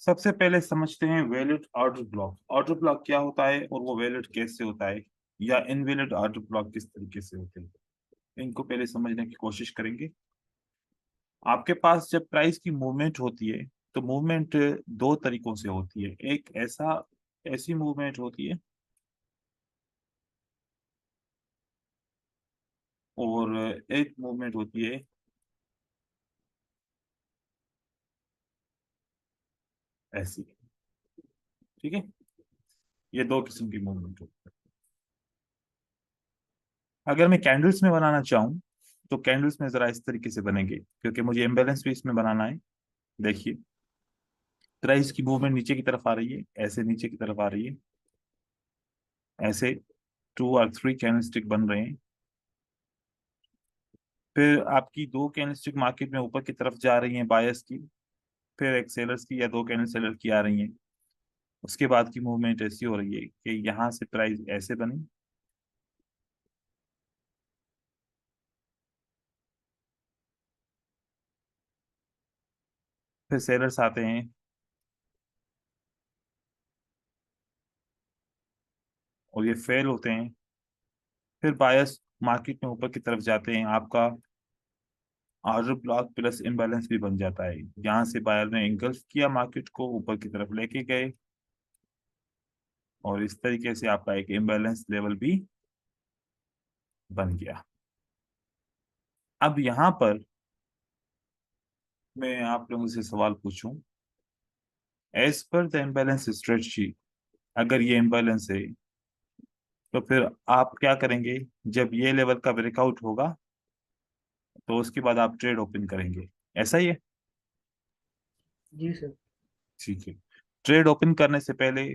सबसे पहले समझते हैं valid order block. Order block क्या होता है और वो वैलिड कैसे होता है, या इनवैलिड ऑर्डर ब्लॉक किस तरीके से होते हैं, इनको पहले समझने की कोशिश करेंगे। आपके पास जब प्राइस की मूवमेंट होती है तो मूवमेंट दो तरीकों से होती है। एक ऐसी मूवमेंट होती है, और एक मूवमेंट होती है ऐसी। ठीक है, ये दो किस्म की मूवमेंट होती है। अगर मैं कैंडल्स में बनाना चाहूँ तो कैंडल्स में जरा इस तरीके से बनेंगे, क्योंकि मुझे इम्बैलेंस भी इसमें बनाना है। देखिए, प्राइस की मूवमेंट नीचे की तरफ आ रही है, ऐसे नीचे की तरफ आ रही है, ऐसे 2 और 3 कैंडलस्टिक बन रहे हैं। फिर आपकी दो कैंडलस्टिक मार्केट में ऊपर की तरफ जा रही हैं बायर्स की, फिर एक सेलर्स की या दो कैंडल सेलर की आ रही हैं। उसके बाद की मूवमेंट ऐसी हो रही है कि यहाँ से प्राइस ऐसे बनी, फिर सेलर्स आते हैं और ये फेल होते हैं। फिर बायर्स मार्केट में ऊपर की तरफ जाते हैं, आपका ऑर्डर ब्लॉक प्लस इम्बैलेंस भी बन जाता है। यहाँ से बायर ने इंगल्फ किया, मार्केट को ऊपर की तरफ लेके गए, और इस तरीके से आपका एक इम्बैलेंस लेवल भी बन गया। अब यहाँ पर मैं आप लोगों से सवाल पूछूं, as per the imbalance strategy, अगर ये इम्बैलेंस है तो फिर आप क्या करेंगे? जब ये लेवल का ब्रेकआउट होगा तो उसके बाद आप ट्रेड ओपन करेंगे, ऐसा ही है? जी सर। ठीक है। ट्रेड ओपन करने से पहले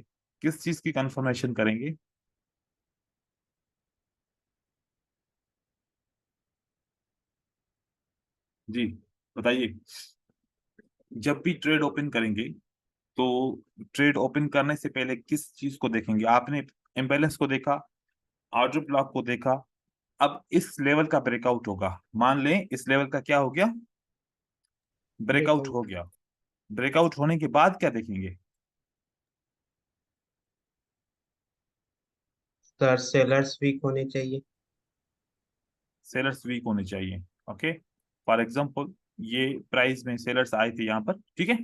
किस चीज की कंफर्मेशन करेंगे? जी, बताइए। जब भी ट्रेड ओपन करेंगे तो ट्रेड ओपन करने से पहले किस चीज को देखेंगे? आपने इम्बैलेंस को देखा, ऑर्डर ब्लॉक को देखा, अब इस लेवल का ब्रेकआउट होगा। मान लें इस लेवल का क्या हो गया, ब्रेकआउट हो ब्रेकआउट। गया। ब्रेकआउट होने के बाद क्या देखेंगे? सर सेलर्स वीक होने चाहिए। सेलर्स वीक होने चाहिए। ओके, फॉर एग्जांपल ये प्राइस में सेलर्स आए थे यहाँ पर, ठीक है,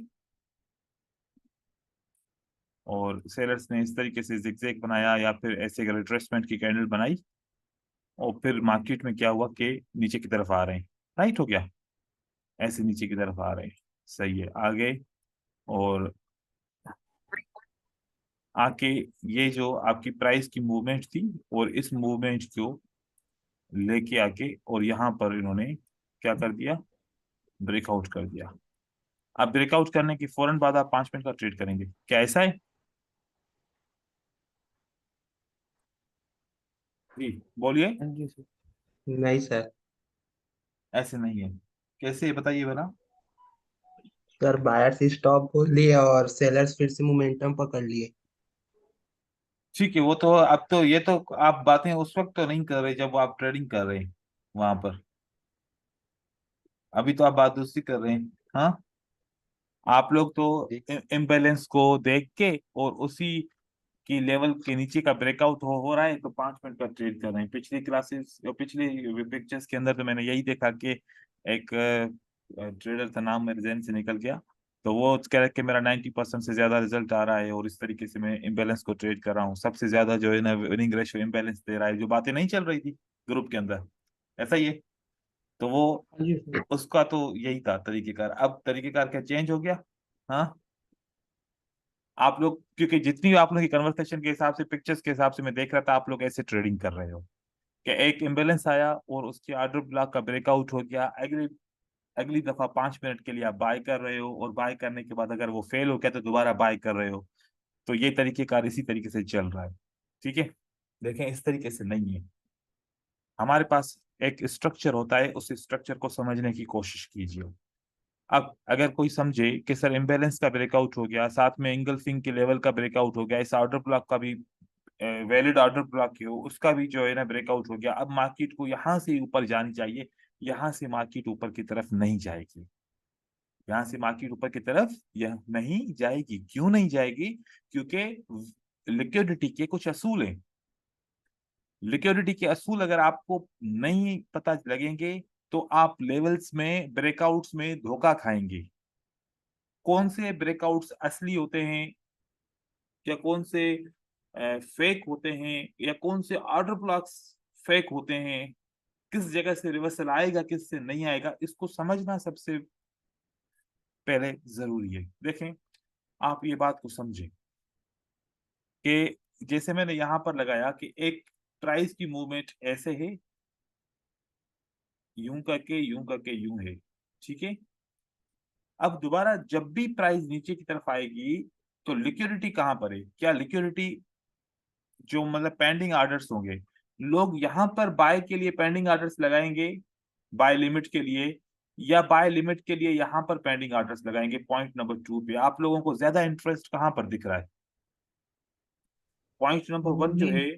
और सेलर्स ने इस तरीके से जिगजैग बनाया या फिर ऐसे रिट्रेसमेंट की कैंडल बनाई, और फिर मार्केट में क्या हुआ कि नीचे की तरफ आ रहे हैं। राइट हो गया, ऐसे नीचे की तरफ आ रहे हैं। सही है, आगे। और आके ये जो आपकी प्राइस की मूवमेंट थी, और इस मूवमेंट को लेके आके और यहाँ पर इन्होंने क्या कर दिया, ब्रेकआउट कर दिया। अब ब्रेकआउट करने की फौरन बाद आप 5 मिनट का ट्रेड करेंगे, क्या ऐसा है? जी, बोलिए। हाँ जी सर। नहीं सर। ऐसे नहीं है, कैसे है बताइए बना। सर बायर्स स्टॉप खोल लिए और सेलर्स फिर से मोमेंटम पकड़ लिए। ठीक है, वो तो अब तो ये तो आप बातें उस वक्त तो नहीं कर रहे जब आप ट्रेडिंग कर रहे हैं वहां पर। अभी तो आप बात दूसरी कर रहे हैं। हाँ, आप लोग तो जी। इम्बैलेंस को देख के और उसी की लेवल के नीचे का ब्रेकआउट हो रहा है तो 5 मिनट का ट्रेड कर रहे हैं। पिछली क्लासेस, पिछली पिक्चर्स के अंदर तो मैंने यही देखा कि एक ट्रेडर था, नाम मेरे जहन से निकल गया, तो वो कह रहा है कि मेरा 90% से ज्यादा रिजल्ट आ रहा है, और इस तरीके से मैं इम्बैलेंस को ट्रेड कर रहा हूँ। सबसे ज्यादा जो है ना विनिंग रेशियो इम्बैलेंस दे रहा है, जो बातें नहीं चल रही थी ग्रुप के अंदर, ऐसा ही है। तो वो हाँ जी सर। उसका तो यही था तरीकेकार। अब तरीकेकार क्या चेंज हो गया? हाँ, आप लोग, क्योंकि जितनी आप लोग की कन्वर्सेशन के हिसाब से, पिक्चर्स के हिसाब से मैं देख रहा था, आप लोग ऐसे ट्रेडिंग कर रहे हो कि एक इम्बेलेंस आया और उसके ऑर्डर ब्लॉक का ब्रेकआउट हो गया, अगली अगली दफा 5 मिनट के लिए आप बाय कर रहे हो, और बाय करने के बाद अगर वो फेल हो गया तो दोबारा बाय कर रहे हो। तो ये तरीकेकार इसी तरीके से चल रहा है। ठीक है, देखें इस तरीके से नहीं है। हमारे पास एक स्ट्रक्चर होता है, उस स्ट्रक्चर को समझने की कोशिश कीजिए। अब अगर कोई समझे कि सर इम्बेलेंस का ब्रेकआउट हो गया, साथ में इंगल्फिंग के लेवल का ब्रेकआउट हो गया, इस ऑर्डर ब्लॉक का भी वैलिड ऑर्डर ब्लॉक हो उसका भी जो है ना ब्रेकआउट हो गया, अब मार्केट को यहाँ से ऊपर जानी चाहिए, यहाँ से मार्केट ऊपर की तरफ नहीं जाएगी। यहाँ से मार्केट ऊपर की तरफ यह नहीं जाएगी। क्यों नहीं जाएगी? क्योंकि लिक्विडिटी के कुछ असूल हैं। लिक्विडिटी के असूल अगर आपको नहीं पता लगेंगे तो आप लेवल्स में, ब्रेकआउट्स में धोखा खाएंगे। कौन से ब्रेकआउट्स असली होते हैं या कौन से फेक होते हैं या कौन से ऑर्डर ब्लॉक्स फेक होते हैं, किस जगह से रिवर्सल आएगा किस से नहीं आएगा, इसको समझना सबसे पहले जरूरी है। देखें, आप ये बात को समझें कि जैसे मैंने यहां पर लगाया कि एक प्राइस की मूवमेंट ऐसे है, यूं करके यूं है, ठीक है। अब दोबारा जब भी प्राइस नीचे की तरफ आएगी तो लिक्विडिटी कहां पर है? क्या लिक्विडिटी जो मतलब पेंडिंग ऑर्डर्स होंगे, लोग यहां पर बाय के लिए पेंडिंग ऑर्डर्स लगाएंगे बाय लिमिट के लिए, या बाय लिमिट के लिए यहां पर पेंडिंग ऑर्डर्स लगाएंगे? पॉइंट नंबर 2 पे आप लोगों को ज्यादा इंटरेस्ट कहां पर दिख रहा है? पॉइंट नंबर 1 जो ये है,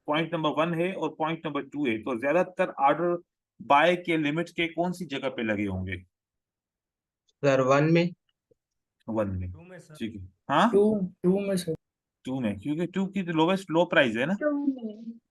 पॉइंट नंबर 1 है और पॉइंट नंबर 2 है, तो ज्यादातर ऑर्डर बाय के लिमिट के कौन सी जगह पे लगे होंगे? सर 1 में। 1 में, टू में सर। ठीक है। हाँ, टू टू में सर। 2 में, क्योंकि 2 की तो लोवेस्ट लो प्राइस है ना,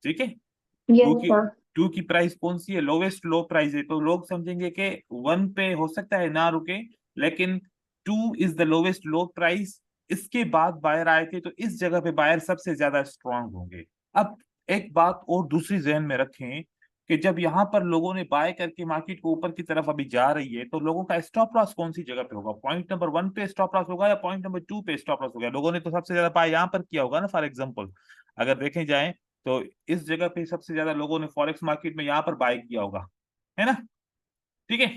ठीक है। टू यस की सर। 2 की प्राइस कौन सी है? लोवेस्ट लो प्राइस है, तो लोग समझेंगे कि 1 पे हो सकता है ना रुके, लेकिन 2 is the lowest low price. इसके बाद बायर आए थे तो इस जगह पे बायर सबसे ज्यादा स्ट्रांग होंगे। अब एक बात और दूसरी जहन में रखें कि जब यहां पर लोगों ने बाय करके मार्केट को ऊपर की तरफ अभी जा रही है, तो लोगों का स्टॉप लॉस कौन सी जगह पे होगा? पॉइंट नंबर 1 पे स्टॉप लॉस होगा या पॉइंट नंबर 2 पे स्टॉप लॉस होगा? लोगों ने तो सबसे ज्यादा बाय यहां पर किया होगा ना, फॉर एग्जाम्पल अगर देखें जाए तो इस जगह पे सबसे ज्यादा लोगों ने फॉरेक्स मार्केट में यहाँ पर बाय किया होगा, है ना, ठीक है।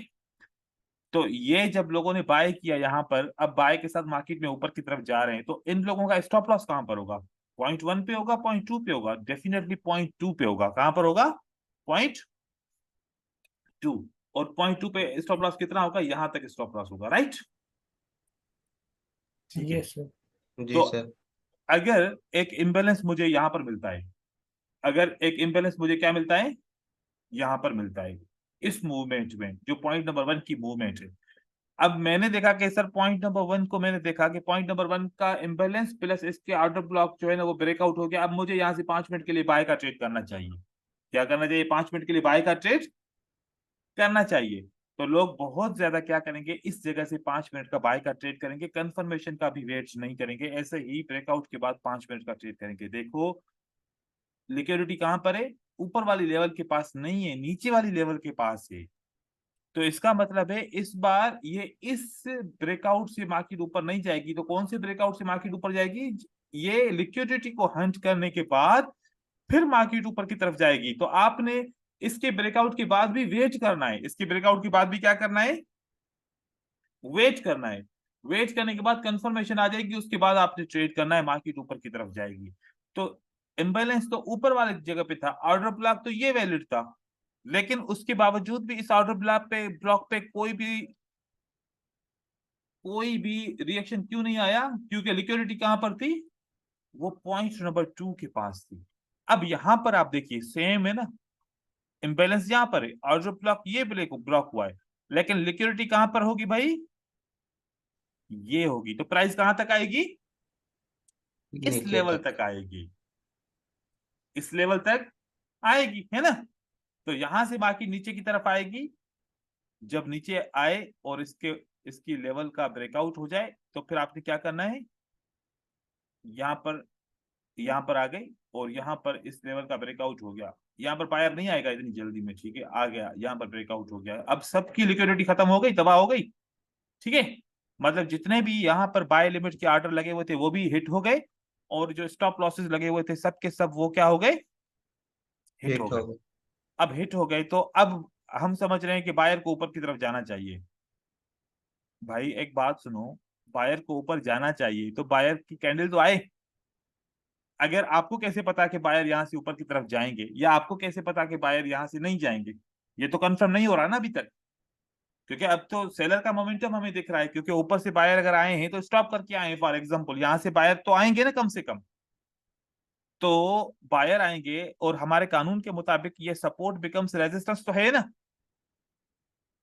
तो ये जब लोगों ने बाय किया यहाँ पर, अब बाय के साथ मार्केट में ऊपर की तरफ जा रहे हैं, तो इन लोगों का स्टॉप लॉस कहां पर होगा? पॉइंट 1 पे होगा, पॉइंट 2 पे होगा? डेफिनेटली पॉइंट 2 पे होगा। कहां पर होगा? पॉइंट 2। और पॉइंट 2 पे स्टॉप लॉस कितना होगा? यहां तक स्टॉप लॉस होगा, राइट, ठीक है। Yes sir. जी तो सर। अगर एक इम्बेलेंस मुझे यहां पर मिलता है, अगर एक इम्बेलेंस मुझे क्या मिलता है यहां पर मिलता है, इस मूवमेंट में जो पॉइंट नंबर 1 की मूवमेंट है, अब मैंने देखा कि सर पॉइंट नंबर 1 को मैंने देखा कि पॉइंट नंबर 1 का इम्बैलेंस प्लस इसके ऑर्डर ब्लॉक जो है ना वो ब्रेकआउट हो गया। अब मुझे यहाँ से 5 मिनट के लिए बाय का ट्रेड करना चाहिए। क्या करना चाहिए? 5 मिनट के लिए बाय का ट्रेड करना चाहिए। तो लोग बहुत ज्यादा क्या करेंगे, इस जगह से 5 मिनट का बाय का ट्रेड करेंगे, कंफर्मेशन का भी वेट नहीं करेंगे, ऐसे ही ब्रेकआउट के बाद 5 मिनट का ट्रेड करेंगे। देखो लिक्विडिटी कहां पर है? ऊपर वाली लेवल के पास नहीं है, नीचे वाली लेवल के पास है। तो इसका मतलब है इस बार ये इस ब्रेकआउट से मार्केट ऊपर नहीं जाएगी, तो कौन से ब्रेकआउट से मार्केट ऊपर जाएगी? ये लिक्विडिटी को हंट करने के बाद फिर मार्केट ऊपर की तरफ जाएगी। तो आपने इसके ब्रेकआउट के बाद भी वेट करना है, इसके ब्रेकआउट के बाद भी क्या करना है? वेट करना है। वेट करने के बाद कंफर्मेशन आ जाएगी, उसके बाद आपने ट्रेड करना है, मार्केट ऊपर की तरफ जाएगी। तो इम्बैलेंस तो ऊपर वाले जगह पे था, ऑर्डर ब्लॉक तो ये वैलिड था, लेकिन उसके बावजूद भी इस ऑर्डर ब्लॉक पे कोई भी रिएक्शन क्यों नहीं आया? क्योंकि लिक्विडिटी कहां पर थी? वो पॉइंट नंबर 2 के पास थी। अब यहां पर आप देखिए सेम है ना, इम्बैलेंस यहां पर है, ऑर्डर ब्लॉक ये ब्लॉक हुआ है, लेकिन लिक्विडिटी कहां पर होगी भाई? ये होगी। तो प्राइस कहां तक आएगी? इस नीचे लेवल तक। तक आएगी, इस लेवल तक आएगी, है ना। तो यहां से बाकी नीचे की तरफ आएगी। जब नीचे आए और इसकी लेवल का ब्रेकआउट हो जाए तो फिर आपने क्या करना है? यहाँ पर यहाँ पर आ गई और यहाँ पर इस लेवल का ब्रेकआउट हो गया। यहाँ पर बायर नहीं आएगा इतनी जल्दी में, ठीक है, आ गया, यहाँ पर ब्रेकआउट हो गया। अब सबकी लिक्विडिटी खत्म हो गई, तबाह हो गई, ठीक है। मतलब जितने भी यहाँ पर बाय लिमिट के ऑर्डर लगे हुए थे वो भी हिट हो गए, और जो स्टॉप लॉसेस लगे हुए थे सब के सब वो क्या हो गए? हिट हो हिट गए। हो गए। अब हिट हो गए तो अब हम समझ रहे हैं कि बायर को ऊपर की तरफ जाना चाहिए। भाई एक बात सुनो, बायर को ऊपर जाना चाहिए तो बायर की कैंडल तो आए। अगर आपको कैसे पता कि बायर यहां से ऊपर की तरफ जाएंगे, या आपको कैसे पता कि बायर यहां से नहीं जाएंगे? ये तो कंफर्म नहीं हो रहा ना अभी तक, क्योंकि अब तो सेलर का मोमेंटम हमें दिख रहा है, क्योंकि ऊपर से बायर अगर आए हैं तो स्टॉप करके आए हैं। फॉर एग्जांपल यहां से बायर तो आएंगे ना कम से कम, तो बायर आएंगे और हमारे कानून के मुताबिक ये सपोर्ट बिकम्स रेजिस्टेंस तो है ना,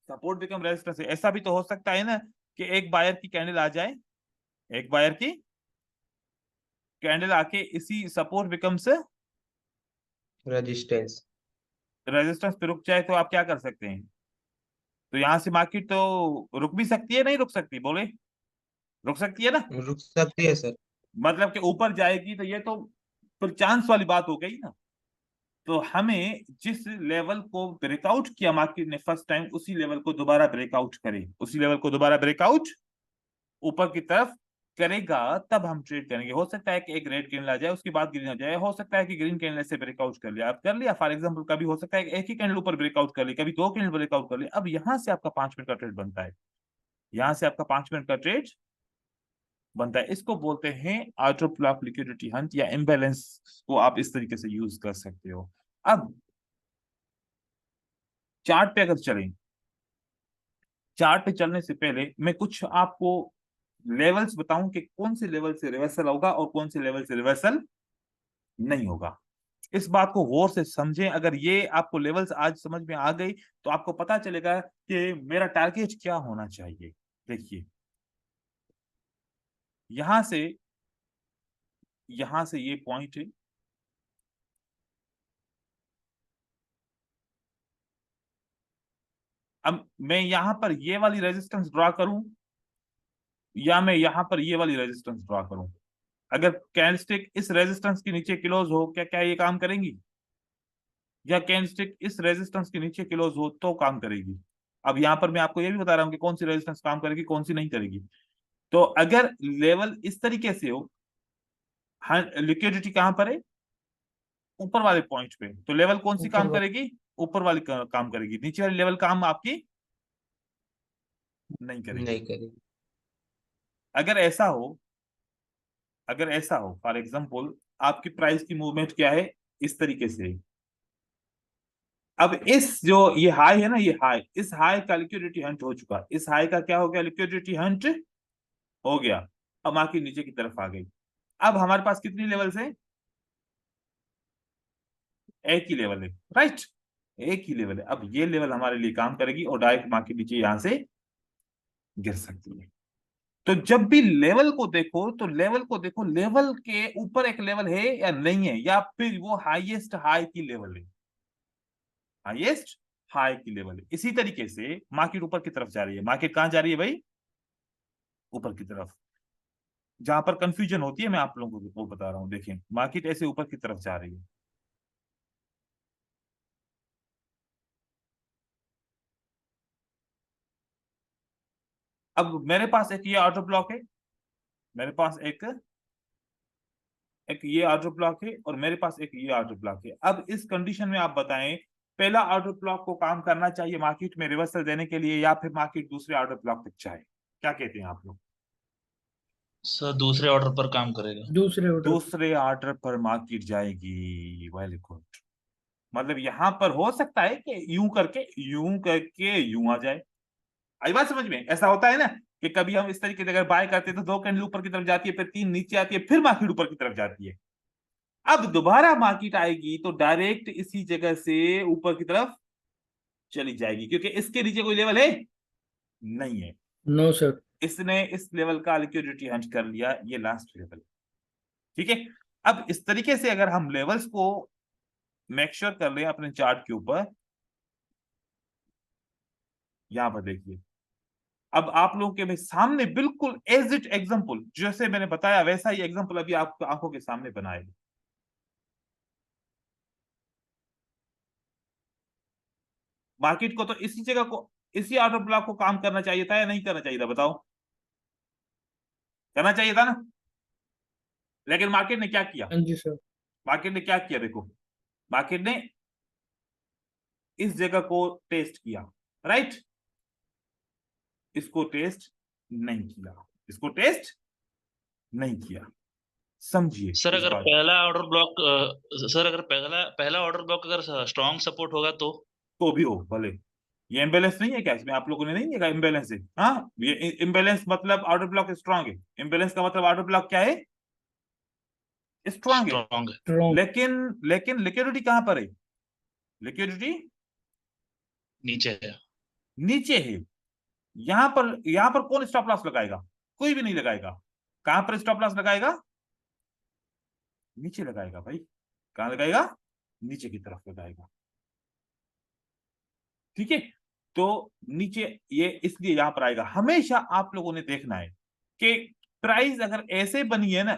सपोर्ट बिकम रेजिस्टेंस है। ऐसा भी तो हो सकता है ना कि एक बायर की कैंडल आ जाए, एक बायर की कैंडल आके इसी सपोर्ट बिकम्स रेजिस्टेंस। रेजिस्टेंस पे रुक जाए, तो आप क्या कर सकते हैं? तो यहां से मार्केट तो रुक भी सकती है, नहीं रुक सकती बोले? रुक सकती है ना। रुक सकती है सर। मतलब कि ऊपर जाएगी तो ये तो फिर चांस वाली बात हो गई ना। तो हमें जिस लेवल को ब्रेकआउट किया मार्केट ने फर्स्ट टाइम, उसी लेवल को दोबारा ब्रेकआउट करे, उसी लेवल को दोबारा ब्रेकआउट ऊपर की तरफ करेगा, तब हम ट्रेड करेंगे। हो सकता है कि एक रेड कैंडल आ जाए, उसके बाद ग्रीन आ जाए, हो सकता है कि ग्रीन कैंडल से ब्रेकआउट कर लिया, आप कर लिया फॉर एग्जांपल। कभी हो सकता है कि एक ही कैंडल ऊपर ब्रेकआउट कर ले, कभी दो कैंडल ब्रेकआउट कर ले। अब यहां से आपका 5 मिनट का ट्रेड बनता है, यहां से आपका 5 मिनट का ट्रेड बनता है। इसको बोलते हैं out of block liquidity Hunt, या इम्बैलेंस को आप इस तरीके से यूज कर सकते हो। अब चार्ट पे अगर चलें, चार्ट पे चलने से पहले मैं कुछ आपको लेवल्स बताऊं कि कौन से लेवल से रिवर्सल होगा और कौन से लेवल से रिवर्सल नहीं होगा। इस बात को गौर से समझें। अगर ये आपको लेवल्स आज समझ में आ गई, तो आपको पता चलेगा कि मेरा टारगेट क्या होना चाहिए। देखिए, यहां से ये पॉइंट है, अब मैं यहां पर ये वाली रेजिस्टेंस ड्रॉ करूं, या मैं यहां पर ये वाली रेजिस्टेंस ड्रॉ करूं। अगर कैंडलस्टिक इस रेजिस्टेंस के नीचे क्लोज हो, क्या क्या ये काम करेंगी? या कैंडलस्टिक इस रेजिस्टेंस के नीचे क्लोज हो तो काम करेगी? अब यहां पर मैं आपको ये भी बता रहा हूं कि कौन सी रेजिस्टेंस काम करेगी, कौन सी नहीं करेगी। तो अगर लेवल इस तरीके से हो, लिक्विडिटी कहां पर है? ऊपर वाले पॉइंट पे, तो लेवल कौन सी ऊपर काम करेगी? ऊपर वाली काम करेगी, नीचे वाली लेवल काम आपकी नहीं करेगी। नहीं करेगी। अगर ऐसा हो, अगर ऐसा हो फॉर एग्जाम्पल, आपकी प्राइस की मूवमेंट क्या है, इस तरीके से है। अब इस जो ये हाई है ना, ये हाई, इस हाई का लिक्विडिटी हंट हो चुका, इस हाई का क्या हो गया? लिक्विडिटी हंट हो गया। अब मार्केट नीचे की तरफ आ गई। अब हमारे पास कितनी लेवल्स है? एक ही लेवल है, राइट। एक ही लेवल है। अब ये लेवल हमारे लिए काम करेगी और डायरेक्ट मार्केट नीचे यहां से गिर सकती है। तो जब भी लेवल को देखो, तो लेवल को देखो, लेवल के ऊपर एक लेवल है या नहीं है, या फिर वो हाईएस्ट हाई की लेवल है, हाईएस्ट हाई की लेवल है। इसी तरीके से मार्केट ऊपर की तरफ जा रही है। मार्केट कहां जा रही है भाई? ऊपर की तरफ। जहां पर कंफ्यूजन होती है, मैं आप लोगों को वो बता रहा हूं। देखें, मार्केट ऐसे ऊपर की तरफ जा रही है। अब मेरे पास एक ये ऑर्डर ब्लॉक है, मेरे पास एक एक ये ऑर्डर ब्लॉक है, और मेरे पास एक ये ऑर्डर ब्लॉक है। अब इस कंडीशन में आप बताएं, पहला ऑर्डर ब्लॉक को काम करना चाहिए मार्केट में रिवर्सल देने के लिए, या फिर मार्केट दूसरे ऑर्डर ब्लॉक तक जाए? क्या कहते हैं आप लोग? सर दूसरे ऑर्डर पर काम करेगा। दूसरे ऑर्डर। दूसरे ऑर्डर पर मार्केट जाएगी, वेरी गुड। मतलब यहां पर हो सकता है कि यूं करके यूं आ जाए। आई बात समझ में? ऐसा होता है ना कि कभी हम इस तरीके से अगर बाय करते हैं तो दो कैंडल ऊपर की तरफ जाती है, फिर तीन नीचे आती है, फिर मार्केट ऊपर की तरफ जाती है। अब दोबारा मार्केट आएगी तो डायरेक्ट इसी जगह से ऊपर की तरफ चली जाएगी, क्योंकि इसके नीचे कोई लेवल है नहीं है। No sir. इसने इस लेवल का लिक्विडिटी हंट कर लिया, ये लास्ट लेवल। ठीक है। अब इस तरीके से अगर हम लेवल्स को मेक श्योर कर लें अपने चार्ट के ऊपर, यहां पर देखिए, अब आप लोगों के सामने बिल्कुल एज इट एग्जाम्पल, जैसे मैंने बताया वैसा ही एग्जाम्पल अभी आपको आंखों के सामने बनाएगा। मार्केट को तो इसी जगह को, इसी ऑर्डर ब्लॉक को काम करना चाहिए था या नहीं करना चाहिए था? बताओ, करना चाहिए था ना। लेकिन मार्केट ने क्या किया? हाँ जी सर। मार्केट ने क्या किया? देखो, मार्केट ने इस जगह को टेस्ट किया, राइट। इसको टेस्ट नहीं किया, इसको टेस्ट नहीं किया। समझिए सर इस अगर बात। पहला ऑर्डर ब्लॉक सर अगर पहला पहला ऑर्डर ब्लॉक अगर स्ट्रॉन्ग सपोर्ट होगा तो भी हो भले, ये इम्बेलेंस नहीं है क्या? इसमें आप लोगों ने नहीं देखा इम्बेलेंस है? हाँ, ये इम्बेलेंस मतलब ऑर्डर ब्लॉक स्ट्रांग है। इम्बेलेंस का मतलब ऑर्डर ब्लॉक क्या है? स्ट्रांग है। स्ट्रॉन्ग है। स्ट्रॉन्ग। लेकिन लेकिन लिक्विडिटी कहां पर है? लिक्विडिटी नीचे है। नीचे है। यहां पर कौन स्टॉप लॉस लगाएगा? कोई भी नहीं लगाएगा। कहां पर स्टॉप लॉस लगाएगा? नीचे लगाएगा भाई। कहां लगाएगा? नीचे की तरफ लगाएगा। ठीक है। तो नीचे ये इसलिए यहां पर आएगा। हमेशा आप लोगों ने देखना है कि प्राइस अगर ऐसे बनी है ना,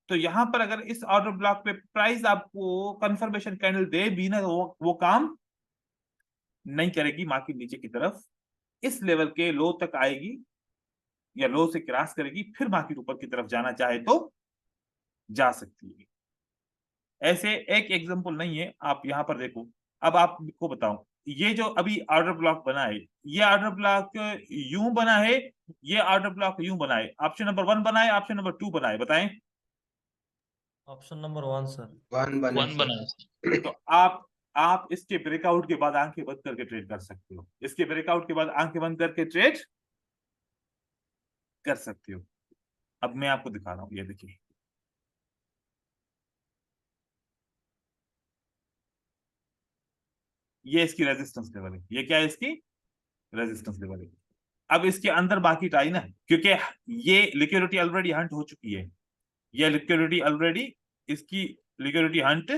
तो यहां पर अगर इस ऑर्डर ब्लॉक पे प्राइस आपको कंफर्मेशन कैंडल दे भी ना, तो वो काम नहीं करेगी। मार्केट नीचे की तरफ इस लेवल के लो तक आएगी या लो से क्रॉस करेगी, फिर मार्केट ऊपर की तरफ जाना चाहे तो जा सकती है। ऐसे एक एग्जांपल नहीं है, आप यहां पर देखो। अब आपको बताऊं, ये जो अभी ऑर्डर ब्लॉक बना है, ये ऑर्डर ब्लॉक यूं बना है, ये ऑर्डर ब्लॉक यूं बना है। ऑप्शन नंबर 1 बना है, ऑप्शन नंबर 2 बना है, बताएं। Option number 1 sir. 1 बना 1 बना सर। है। तो आप इसके ब्रेकआउट के बाद आंखें बंद करके ट्रेड कर सकते हो। इसके ब्रेकआउट के बाद आंखें बंद करके ट्रेड कर सकते हो। अब मैं आपको दिखा रहा हूं, ये देखिए। ये इसकी रेजिस्टेंस लेवल है। ये क्या है? इसकी रेजिस्टेंस लेवल है। अब इसके अंदर बाकी टाइम है, क्योंकि ये लिक्विडिटी ऑलरेडी हंट हो चुकी है। ये लिक्विडिटी ऑलरेडी, इसकी लिक्विडिटी हंट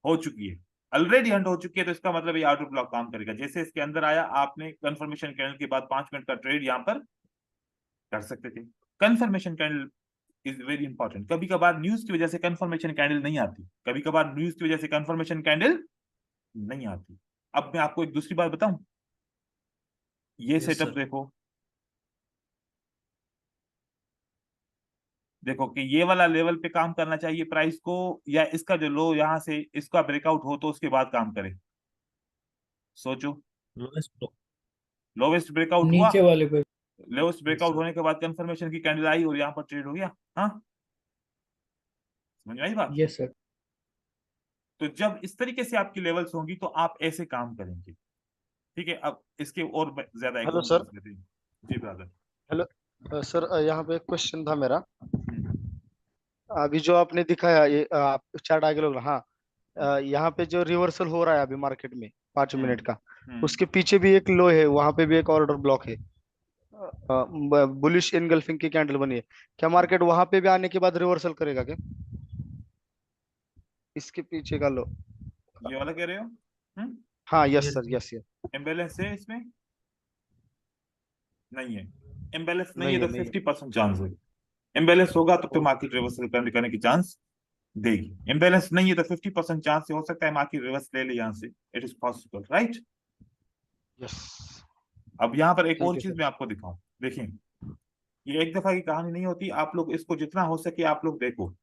हो चुकी है। ऑलरेडी हंट हो चुकी है, तो इसका मतलब ये ऑर्डर ब्लॉक काम करेगा। जैसे इसके अंदर आया, आपने कंफर्मेशन कैंडल के बाद 5 मिनट का ट्रेड यहां पर कर सकते थे। Confirmation candle is very important. कभी कभार न्यूज की वजह से कंफर्मेशन कैंडल नहीं आती, कभी कभार न्यूज की वजह से कंफर्मेशन कैंडल नहीं आती। अब मैं आपको एक दूसरी बात बताऊं, ये Yes, सेटअप sir. देखो। देखो कि ये वाला लेवल पे काम करना चाहिए प्राइस को, या इसका जो लो यहां से इसका ब्रेकआउट हो तो उसके बाद काम करे। सोचो। लोएस्ट लोवेस्ट ब्रेकआउट हुआ, नीचे वाले पे। Lowest breakout sir. होने के बाद कंफर्मेशन की कैंडल आई और यहाँ पर ट्रेड हो गया। हाँ, समझ में आई बात? Yes sir. तो जब इस तरीके से आपकी लेवल्स होंगी तो आप ऐसे काम करेंगे। ठीक है। अब इसके और ज्यादा हेलो सर। एग्जांपल्स लेते हैं। जी ब्रदर। हेलो सर, यहाँ पे एक क्वेश्चन था मेरा। हम्म, अभी जो आपने दिखाया ये चार्ट आगे लोग, हाँ, यहाँ पे जो रिवर्सल हो रहा है अभी मार्केट में 5 मिनट का, हम्म। उसके पीछे भी एक लो है, वहां पे भी एक ऑर्डर ब्लॉक है, बुलिश इनगल्फिंग की कैंडल बनी है। क्या मार्केट वहां पे भी आने के बाद रिवर्सल करेगा क्या? इसके पीछे का लो। ये वाला कह रहे हो? हाँ, yes Yes, sir, yes yes. Imbalance है इसमें? नहीं है। इम्बैलेंस नहीं है नहीं तो है, नहीं है। 50% चांस है। इम्बैलेंस होगा तो फिर ओके। मार्केट रिवर्सल करने की चांस देगी। इम्बैलेंस नहीं है तो 50% चांस हो सकता है मार्केट रिवर्स ले ले यहाँ से। It is possible, right? Yes. अब यहाँ पर एक थैंक और यू चीज सर। मैं आपको दिखाऊं। देखिए, ये एक दफा की कहानी नहीं होती। आप लोग इसको जितना हो सके आप लोग देखो।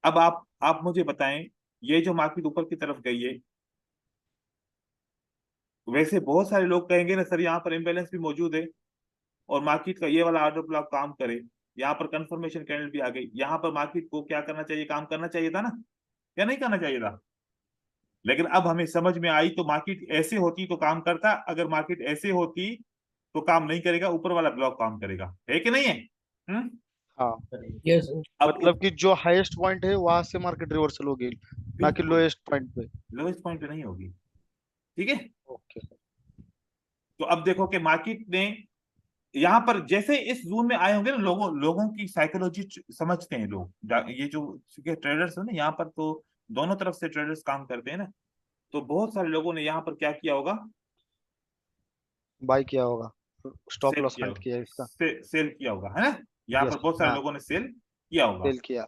अब आप मुझे बताएं, ये जो मार्केट ऊपर की तरफ गई है, वैसे बहुत सारे लोग कहेंगे ना सर यहाँ पर इम्बैलेंस भी मौजूद है और मार्केट का ये वाला ऑर्डर ब्लॉक काम करे, यहाँ पर कंफर्मेशन कैंडल भी आ गई, यहाँ पर मार्केट को क्या करना चाहिए? काम करना चाहिए था ना, या नहीं करना चाहिए था? लेकिन अब हमें समझ में आई, तो मार्केट ऐसे होती तो काम करता, अगर मार्केट ऐसे होती तो काम नहीं करेगा, ऊपर वाला ब्लॉक काम करेगा। है कि नहीं है? हम्म। हाँ, यस सर। अब मतलब कि जो हाईएस्ट पॉइंट है वहां से मार्केट रिवर्सल होगी, ना कि बिल्कुल लोएस्ट पॉइंट पे। लोएस्ट पॉइंट पे नहीं होगी। ठीक है। Okay sir. तो अब देखो कि मार्केट ने यहाँ पर जैसे इस जोन में आए होंगे ना, लोगों की साइकोलॉजी समझते हैं लोग। ये जो ट्रेडर्स है ना, यहाँ पर तो दोनों तरफ से ट्रेडर्स काम करते हैं ना, तो बहुत सारे लोगों ने यहाँ पर क्या किया होगा? बाय किया होगा, स्टॉप सेल लॉस किया हंट होगा। किया इसका। सेल किया होगा, है ना? यहाँ यस। पर बहुत सारे हाँ, लोगों ने सेल किया होगा। सेल किया।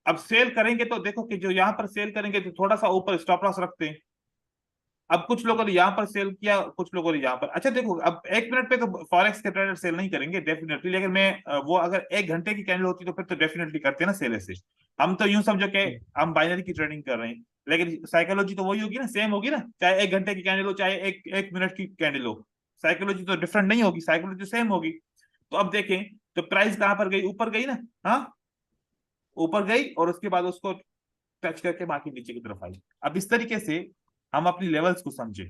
अब सेल करेंगे तो देखो कि जो यहाँ पर सेल करेंगे तो थोड़ा सा ऊपर स्टॉप लॉस रखते हैं। अब कुछ लोगों ने यहाँ पर सेल किया, कुछ लोगों ने यहाँ पर। अच्छा देखो, अब 1 मिनट पे तो फॉरेक्स के ट्रेडर सेल नहीं करेंगे डेफिनेटली, लेकिन मैं वो अगर 1 घंटे की कैंडल होती तो फिर तो डेफिनेटली करते हैं ना सेल ऐसे। हम तो यूं समझो कि हम बाइनरी की ट्रेडिंग कर रहे हैं, लेकिन साइकोलॉजी तो वही होगी ना, सेम होगी ना, चाहे 1 घंटे की कैंडल हो चाहे एक मिनट की कैंडल हो। साइकोलॉजी तो डिफरेंट नहीं होगी, साइकोलॉजी सेम होगी। तो अब देखें तो प्राइस कहां पर गई? ऊपर गई ना। हाँ, ऊपर गई और उसके बाद उसको टच करके मार्केट नीचे की तरफ आई। अब इस तरीके से हम अपनी लेवल्स को समझे।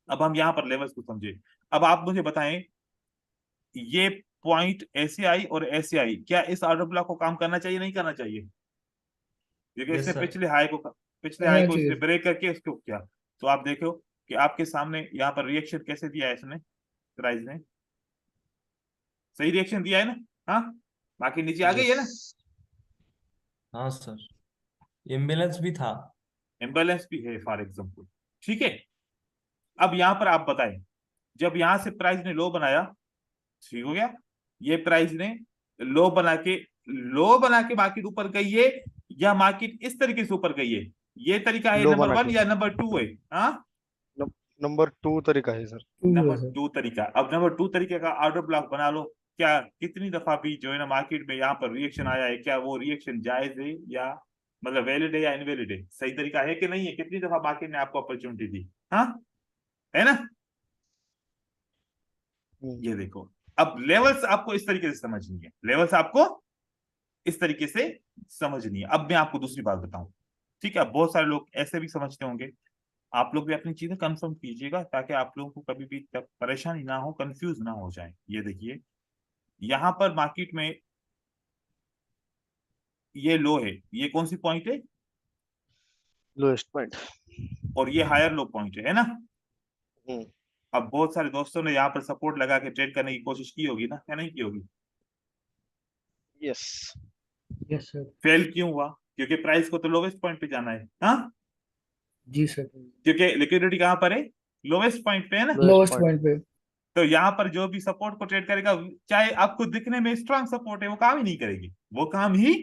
अब हम यहाँ पर लेवल्स को समझे। अब आप मुझे बताएं, ये पॉइंट ऐसे आई और ऐसे आई, क्या इस ऑर्डर ब्लॉक को काम करना चाहिए नहीं करना चाहिए? क्योंकि Yes, इसने sir. पिछले हाई को करना इसने चाहिए। ब्रेक करके उसको क्या। तो आप देखो कि आपके सामने यहाँ पर रिएक्शन कैसे दिया है इसने, प्राइस ने सही रिएक्शन दिया है ना, हाँ बाकी नीचे आ गई है ना, हाँ सर, इम्बैलेंस भी था। इम्बैलेंस भी है फॉर एग्जाम्पल, ठीक है। अब यहाँ पर आप बताएं, जब यहाँ से प्राइस ने लो बनाया, ठीक हो गया, ये प्राइस ने लो बना के मार्केट ऊपर गई है, या मार्केट इस तरीके से ऊपर गई है, ये तरीका है लो नंबर बना 1 के। या नंबर 2 है, हाँ नंबर 2 तरीका है सर। नंबर 2 तरीका। अब नंबर 2 तरीके का ऑर्डर ब्लॉक बना लो, क्या कितनी दफा भी जो है ना मार्केट में यहाँ पर रिएक्शन आया है, क्या वो रिएक्शन जायज है या मतलब वैलिड है या इनवैलिड है, सही तरीका है कि नहीं है, कितनी दफा मार्केट ने आपको अपॉर्चुनिटी दी, हाँ है ना। ये देखो, अब लेवल्स आपको इस तरीके से समझनी है, लेवल्स आपको इस तरीके से समझनी है। अब मैं आपको दूसरी बात बताऊं, ठीक है, बहुत सारे लोग ऐसे भी समझते होंगे, आप लोग भी अपनी चीजें कंफर्म कीजिएगा ताकि आप लोगों को कभी भी परेशानी ना हो, कंफ्यूज ना हो जाए। ये देखिए, यहां पर मार्केट में ये लो है, ये कौन सी पॉइंट है, लोएस्ट पॉइंट। और ये हायर लो पॉइंट है ना। हम्म। अब बहुत सारे दोस्तों ने यहाँ पर सपोर्ट लगा के ट्रेड करने की कोशिश की होगी ना, या नहीं की होगी, यस। Yes sir. फेल क्यों हुआ, क्योंकि प्राइस को तो लोवेस्ट पॉइंट पे जाना है, हाँ जी सर। क्योंकि लिक्विडिटी कहां पर है, लोवेस्ट पॉइंट पे है ना। लोएस्ट पॉइंट पे। तो यहाँ पर जो भी सपोर्ट को ट्रेड करेगा, चाहे आपको दिखने में स्ट्रांग सपोर्ट है, वो काम ही नहीं करेगी, वो काम ही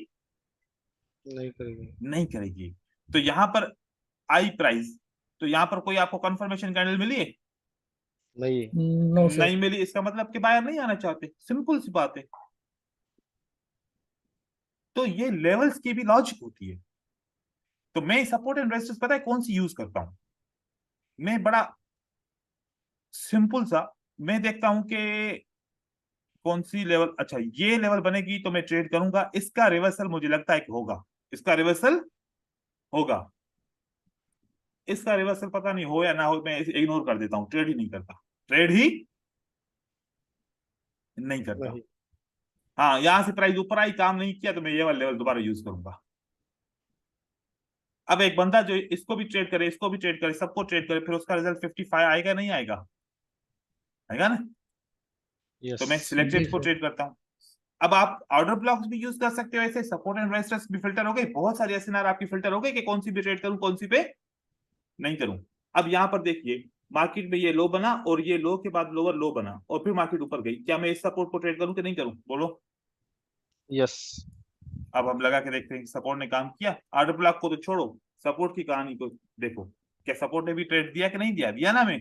नहीं करेगी। नहीं करेगी। तो यहाँ पर आई प्राइस, तो यहाँ पर कोई आपको कंफर्मेशन कैंडल मिली है, नहीं। No sir. नहीं मिली, इसका मतलब कि बायर नहीं आना चाहते, सिंपल सी बात है। तो ये लेवल्स की भी लॉजिक होती है। तो मैं सपोर्ट एंड रेजिस्टेंस पता है कौन सी यूज करता हूं, मैं बड़ा सिंपल सा, मैं देखता हूं कि कौन सी लेवल, अच्छा ये लेवल बनेगी तो मैं ट्रेड करूंगा, इसका रिवर्सल मुझे लगता है कि होगा, इसका रिवर्सल होगा, इसका रिवर्सल पता नहीं हो या ना हो, मैं इसे इग्नोर कर देता हूं, ट्रेड ही नहीं करता, ट्रेड ही नहीं करता। नहीं। हाँ यहां से प्राइस ऊपर आई, काम नहीं किया, तो मैं ये वाला लेवल दोबारा यूज करूंगा। अब एक बंदा जो इसको भी ट्रेड करे, इसको भी ट्रेड करे, सबको ट्रेड करे, फिर उसका रिजल्ट 55 आएगा नहीं आएगा, आएगा ना। यस। तो मैं सिलेक्टेड को ट्रेड करता हूँ। अब आप ऑर्डर ब्लॉक्स भी यूज कर सकते हो, ऐसे सपोर्ट एंड रेजिस्टेंस भी फिल्टर हो गए, बहुत सारे एसएनआर आपकी फिल्टर हो गए कि कौन सी भी ट्रेड करूं, कौन सी पे नहीं करूं। अब यहाँ पर देखिए, मार्केट में ये लो बना और ये लो के बाद लोअर लो बना और फिर मार्केट ऊपर गई, क्या मैं इस सपोर्ट को ट्रेड करूं कि नहीं करूं, बोलो। यस। अब हम लगा के देखते हैं सपोर्ट ने काम किया, ऑर्डर ब्लॉक को तो छोड़ो, सपोर्ट की कहानी को देखो, क्या सपोर्ट ने भी ट्रेड दिया कि नहीं दिया, दिया ना मैं,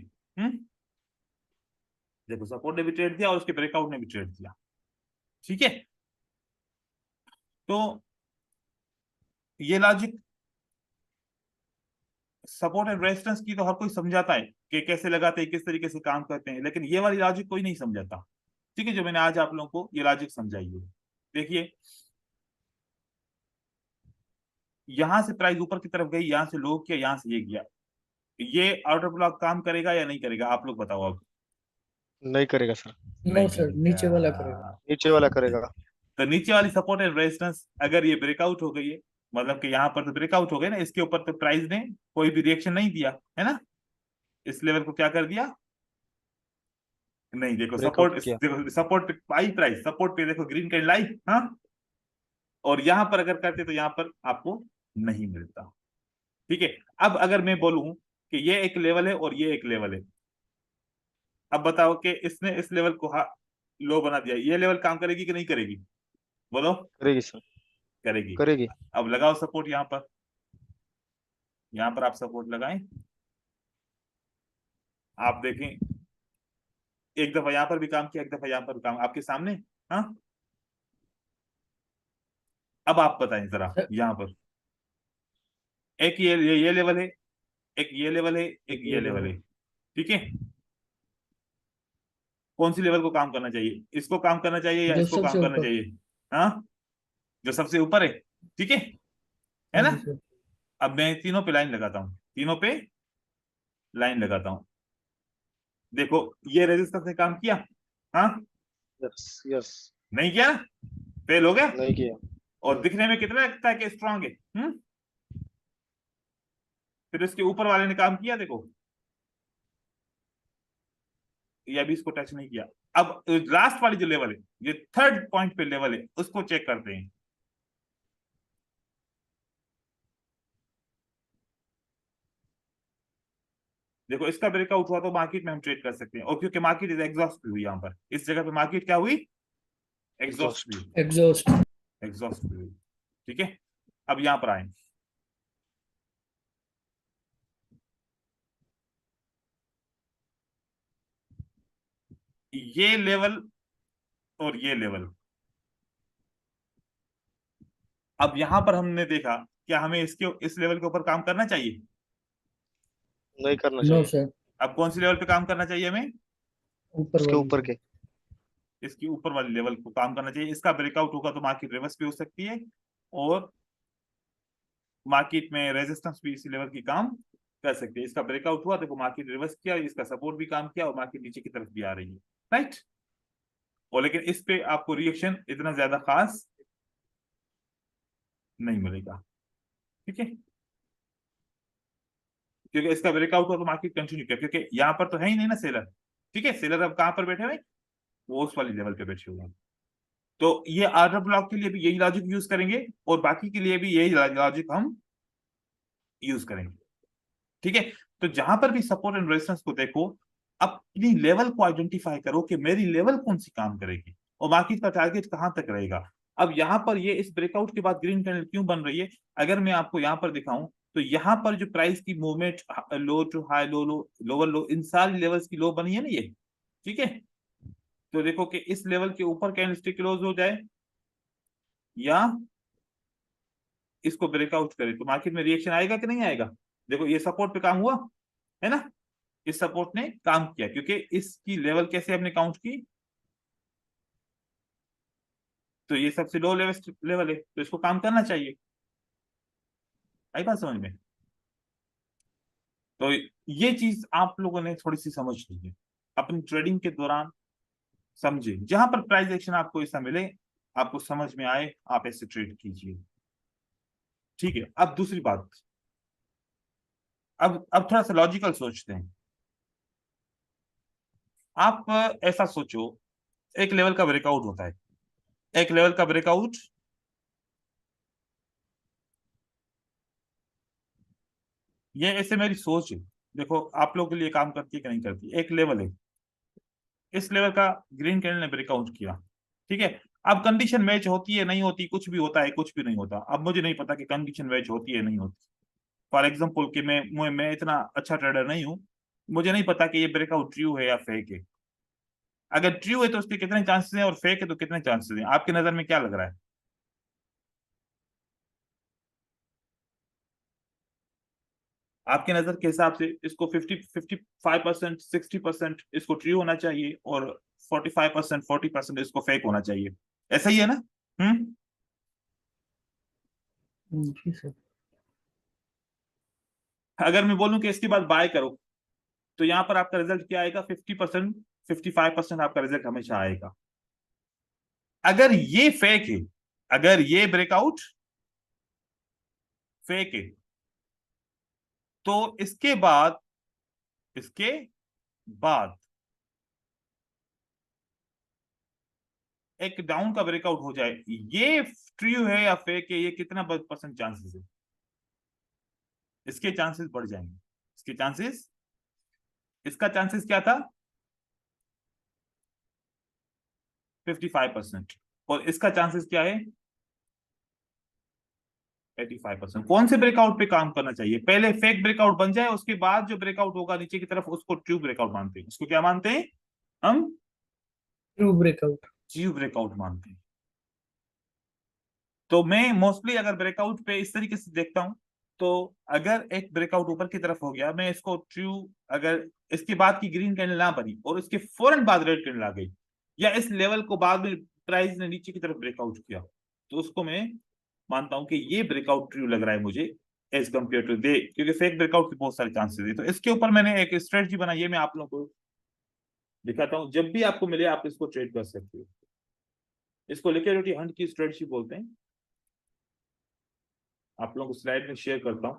देखो सपोर्ट ने भी ट्रेड दिया और उसके ब्रेकआउट ने भी ट्रेड दिया, ठीक है। तो ये लॉजिक सपोर्ट एंड रेजिस्टेंस की तो हर कोई समझाता है कि कैसे लगाते हैं, किस तरीके से काम करते हैं, लेकिन ये वाली लॉजिक कोई नहीं समझाता, ठीक है, जो मैंने आज आप लोगों को ये लॉजिक समझाई है। देखिए, यहां से प्राइस ऊपर की तरफ गई, यहां से लो किया, यहां से ये गया, ये ऑर्डर ब्लॉक काम करेगा या नहीं करेगा, आप लोग बताओ अब। नहीं करेगा सर। नो सर, नीचे वाला करेगा। नीचे वाला करेगा। तो नीचे वाली सपोर्ट एंड रेजिस्टेंस अगर ये ब्रेकआउट हो गई है, मतलब कि यहाँ पर तो ब्रेकआउट हो गए ना, इसके ऊपर तो प्राइस ने कोई भी रिएक्शन नहीं दिया है ना, इस लेवल को क्या कर दिया, नहीं देखो ब्रेकआउट सपोर्ट, किया। देखो सपोर्ट पे आई प्राइस, सपोर्ट पे देखो ग्रीन कैंडल आई, हाँ, और यहां पर अगर करते तो यहां पर आपको नहीं मिलता, ठीक है। अब अगर मैं बोलूं कि ये एक लेवल है और ये एक लेवल है, अब बताओ कि इसने इस लेवल को लो बना दिया, ये लेवल काम करेगी कि नहीं करेगी, बोलो। करेगी सर। करेगी। करेगी। अब लगाओ सपोर्ट यहां पर, यहां पर आप सपोर्ट लगाएं, आप देखें एक दफा यहां पर भी काम किया, एक दफा यहां पर भी काम, आपके सामने, हाँ। अब आप बताएं जरा, यहां पर एक ये लेवल है, एक ये लेवल है, एक ये लेवल है, ठीक है। कौन सी लेवल को काम करना चाहिए, इसको काम करना चाहिए या जो इसको काम सबसे करना ऊपर। चाहिए, हाँ जो सबसे ऊपर है, ठीक है हाँ ना। जी सर। अब मैं तीनों पे लाइन लगाता हूँ, तीनों पे लाइन लगाता हूँ, देखो ये रेजिस्टेंस ने काम किया, हाँ यस। यस। नहीं किया ना, फेल हो गया, नहीं किया। और दिखने में कितना लगता है कि स्ट्रांग है, फिर इसके ऊपर वाले ने काम किया, देखो ये अभी इसको टच नहीं किया। अब लास्ट वाली जो लेवल है, ये थर्ड पॉइंट पे लेवल है, उसको चेक करते हैं। देखो इसका ब्रेकआउट हुआ तो मार्केट में हम ट्रेड कर सकते हैं, और क्योंकि मार्केट इज एग्जॉस्ट हुई, यहाँ पर इस जगह पे मार्केट क्या हुई, एग्जॉस्ट हुई, एग्जॉस्ट। एग्जॉस्ट हुई। ठीक है, अब यहां पर आए, ये लेवल और ये लेवल। अब यहां पर हमने देखा, क्या हमें इसके इस लेवल के ऊपर काम करना चाहिए? नहीं करना नो चाहिए। सर, अब कौन सी लेवल पे काम करना चाहिए हमें? ऊपर इसके वाली ऊपर से। के। इसकी ऊपर वाली लेवल को काम करना चाहिए। इसका ब्रेकआउट होगा तो मार्केट रिवर्स भी हो सकती है, और मार्केट में रेजिस्टेंस भी इसी लेवल की काम कर सकती है। इसका ब्रेकआउट हुआ, देखो मार्केट रिवर्स किया, इसका सपोर्ट भी काम किया, और मार्केट नीचे की तरफ भी आ रही है, राइट। और लेकिन इस पे आपको रिएक्शन इतना ज्यादा खास नहीं मिलेगा, ठीक है, क्योंकि इसका ब्रेकआउट हुआ तो मार्केट कंटिन्यू किया, क्योंकि यहाँ पर तो है ही नहीं ना सेलर। ठीक है, सेलर अब कहाँ पर बैठे हुए, वो उस वाली लेवल पे बैठे हुए हैं। तो ये आर्डर ब्लॉक के लिए भी यही लॉजिक यूज करेंगे, और बाकी के लिए भी यही लॉजिक हम यूज करेंगे। ठीक है, तो जहां पर भी सपोर्ट एंड रेजिस्टेंस को देखो, अपनी लेवल को आइडेंटिफाई करो कि मेरी लेवल कौन सी काम करेगी, और मार्केट का टारगेट कहां तक रहेगा। अब यहाँ पर ये इस ब्रेकआउट के बाद ग्रीन कैंडल क्यों बन रही है, अगर मैं आपको यहाँ पर दिखाऊं, तो यहाँ पर जो प्राइस की movement, low to high, low low, lower low, इन सारी लेवल्स की लो बनी है ना ये, ठीक है। तो देखो कि इस लेवल के ऊपर कैंडलस्टिक क्लोज हो जाए, या इसको ब्रेकआउट करे, तो मार्केट में रिएक्शन आएगा कि नहीं आएगा। देखो ये सपोर्ट पे काम हुआ है ना, इस सपोर्ट ने काम किया, क्योंकि इसकी लेवल कैसे हमने काउंट की, तो ये सबसे लो लेवल है, तो इसको काम करना चाहिए। आई बात समझ में? तो ये चीज आप लोगों ने थोड़ी सी समझ लीजिए अपनी ट्रेडिंग के दौरान, समझे, जहां पर प्राइस एक्शन आपको ऐसा मिले, आपको समझ में आए, आप ऐसे ट्रेड कीजिए। ठीक है, अब दूसरी बात, अब थोड़ा सा लॉजिकल सोचते हैं। आप ऐसा सोचो, एक लेवल का ब्रेकआउट होता है, एक लेवल का ब्रेकआउट, ये ऐसे मेरी सोच है, देखो आप लोगों के लिए काम करती है कि नहीं करती। एक लेवल है, इस लेवल का ग्रीन कैंडल ने ब्रेकआउट किया, ठीक है। अब कंडीशन मैच होती है नहीं होती, कुछ भी होता है कुछ भी नहीं होता, अब मुझे नहीं पता कि कंडीशन मैच होती है नहीं होती। फॉर एग्जाम्पल कि मैं इतना अच्छा ट्रेडर नहीं हूं, मुझे नहीं पता कि ये ब्रेकआउट ट्रू है या फेक है। अगर ट्रू है तो उसके कितने चांसेस हैं, और फेक है तो कितने चांसेस हैं, आपकी नजर में क्या लग रहा है? आपके नजर के हिसाब से इसको 55%, 60% इसको ट्रू होना चाहिए, और 45%, 40% इसको फेक होना चाहिए, ऐसा ही है ना? जी सर। अगर मैं बोलूं कि इसके बाद बाय करो, तो यहाँ पर आपका रिजल्ट क्या आएगा? 50%, 55% आपका रिजल्ट हमेशा आएगा। अगर ये फेक है, अगर ये ब्रेकआउट फेक है, तो इसके बाद एक डाउन का ब्रेकआउट हो जाए, ये ट्रू है या फेक है, ये कितना परसेंट चांसेस है? इसके चांसेस बढ़ जाएंगे, इसके चांसेस, इसका चांसेस क्या था? 55%, और इसका चांसेस क्या है? 85%। कौन से ब्रेकआउट पे काम करना चाहिए? पहले फेक ब्रेकआउट बन जाए, उसके बाद जो ब्रेकआउट होगा नीचे की तरफ, उसको ट्रू ब्रेकआउट मानते हैं। उसको क्या मानते हैं हम? True breakout. ट्रू ब्रेकआउट मानते हैं। तो मैं मोस्टली अगर ब्रेकआउट पे इस तरीके से देखता हूं, तो अगर एक ब्रेकआउट ऊपर की तरफ हो गया, मैं इसको ट्रू, अगर इसके बाद की ग्रीन कैंडल ना बनी और इसके फौरन बाद रेड कैंडल आ गई, या इस लेवल को बाद में प्राइस ने नीचे की तरफ ब्रेकआउट किया, तो उसको मैं मानता हूं कि ये ब्रेकआउट ट्रू लग रहा है मुझे एज कम्पेयर टू दे, क्योंकि फेक ब्रेकआउट के बहुत सारे चांसेस है। तो इसके ऊपर मैंने एक स्ट्रेटजी बनाई है, मैं आप लोगों को दिखाता हूँ, जब भी आपको मिले आप इसको ट्रेड कर सकते हो। इसको लिक्विडिटी हंट की स्ट्रेटजी बोलते हैं। आप लोगों को स्लाइड में शेयर करता हूं।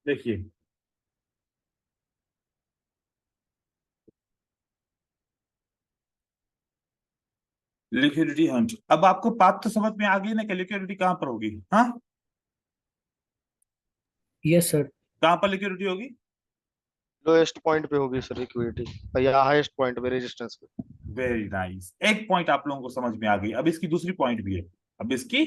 देखिए लिक्विडिटी हंट, अब आपको बात तो समझ में आ गई ना कि लिक्विडिटी कहां पर होगी? हाँ, यस सर। कहां पर लिक्विडिटी होगी? लोएस्ट पॉइंट पे होगी सर लिक्विडिटी, या हाईएस्ट पॉइंट पे, रेजिस्टेंस पे। वेरी नाइस, एक पॉइंट आप लोगों को समझ में आ गई। अब इसकी दूसरी पॉइंट भी है, अब इसकी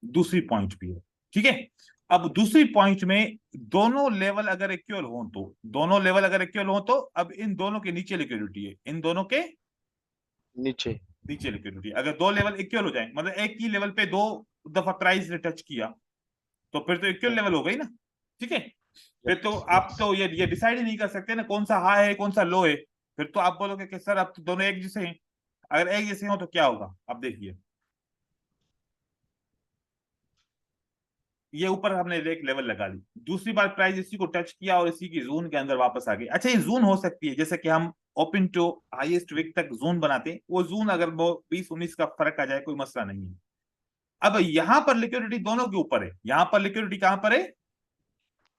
दूसरी पॉइंट भी है, ठीक है। अब दूसरी पॉइंट में दोनों लेवल अगर इक्वल हो तो, दोनों लेवल अगर इक्वल हो तो अब इन दोनों के नीचे लिक्विडिटी है, इन दोनों के नीचे। नीचे लिक्विडिटी। अगर दो लेवल इक्वल हो जाए, मतलब एक ही लेवल पे दो दफा प्राइस ने टच किया, तो फिर तो इक्वल लेवल हो गई ना, ठीक है। फिर तो आप तो ये डिसाइड ही नहीं कर सकते ना कौन सा हाई है कौन सा लो है। फिर तो आप बोलोगे कि सर अब तो दोनों एक जैसे हैं। अगर एक जैसे हो तो क्या होगा, अब देखिए ये ऊपर हमने एक लेवल लगा ली, दूसरी बार प्राइस इसी को टच किया और इसी की जोन के अंदर वापस आ गई। अच्छा, ये जोन हो सकती है जैसे कि हम ओपन टू हाईएस्ट विक तक जोन बनाते हैं, वो जोन अगर वो 20-19 का फर्क आ जाए कोई मसला नहीं है। अब यहां पर लिक्विडिटी दोनों के ऊपर है, यहां पर लिक्विडिटी कहां पर है?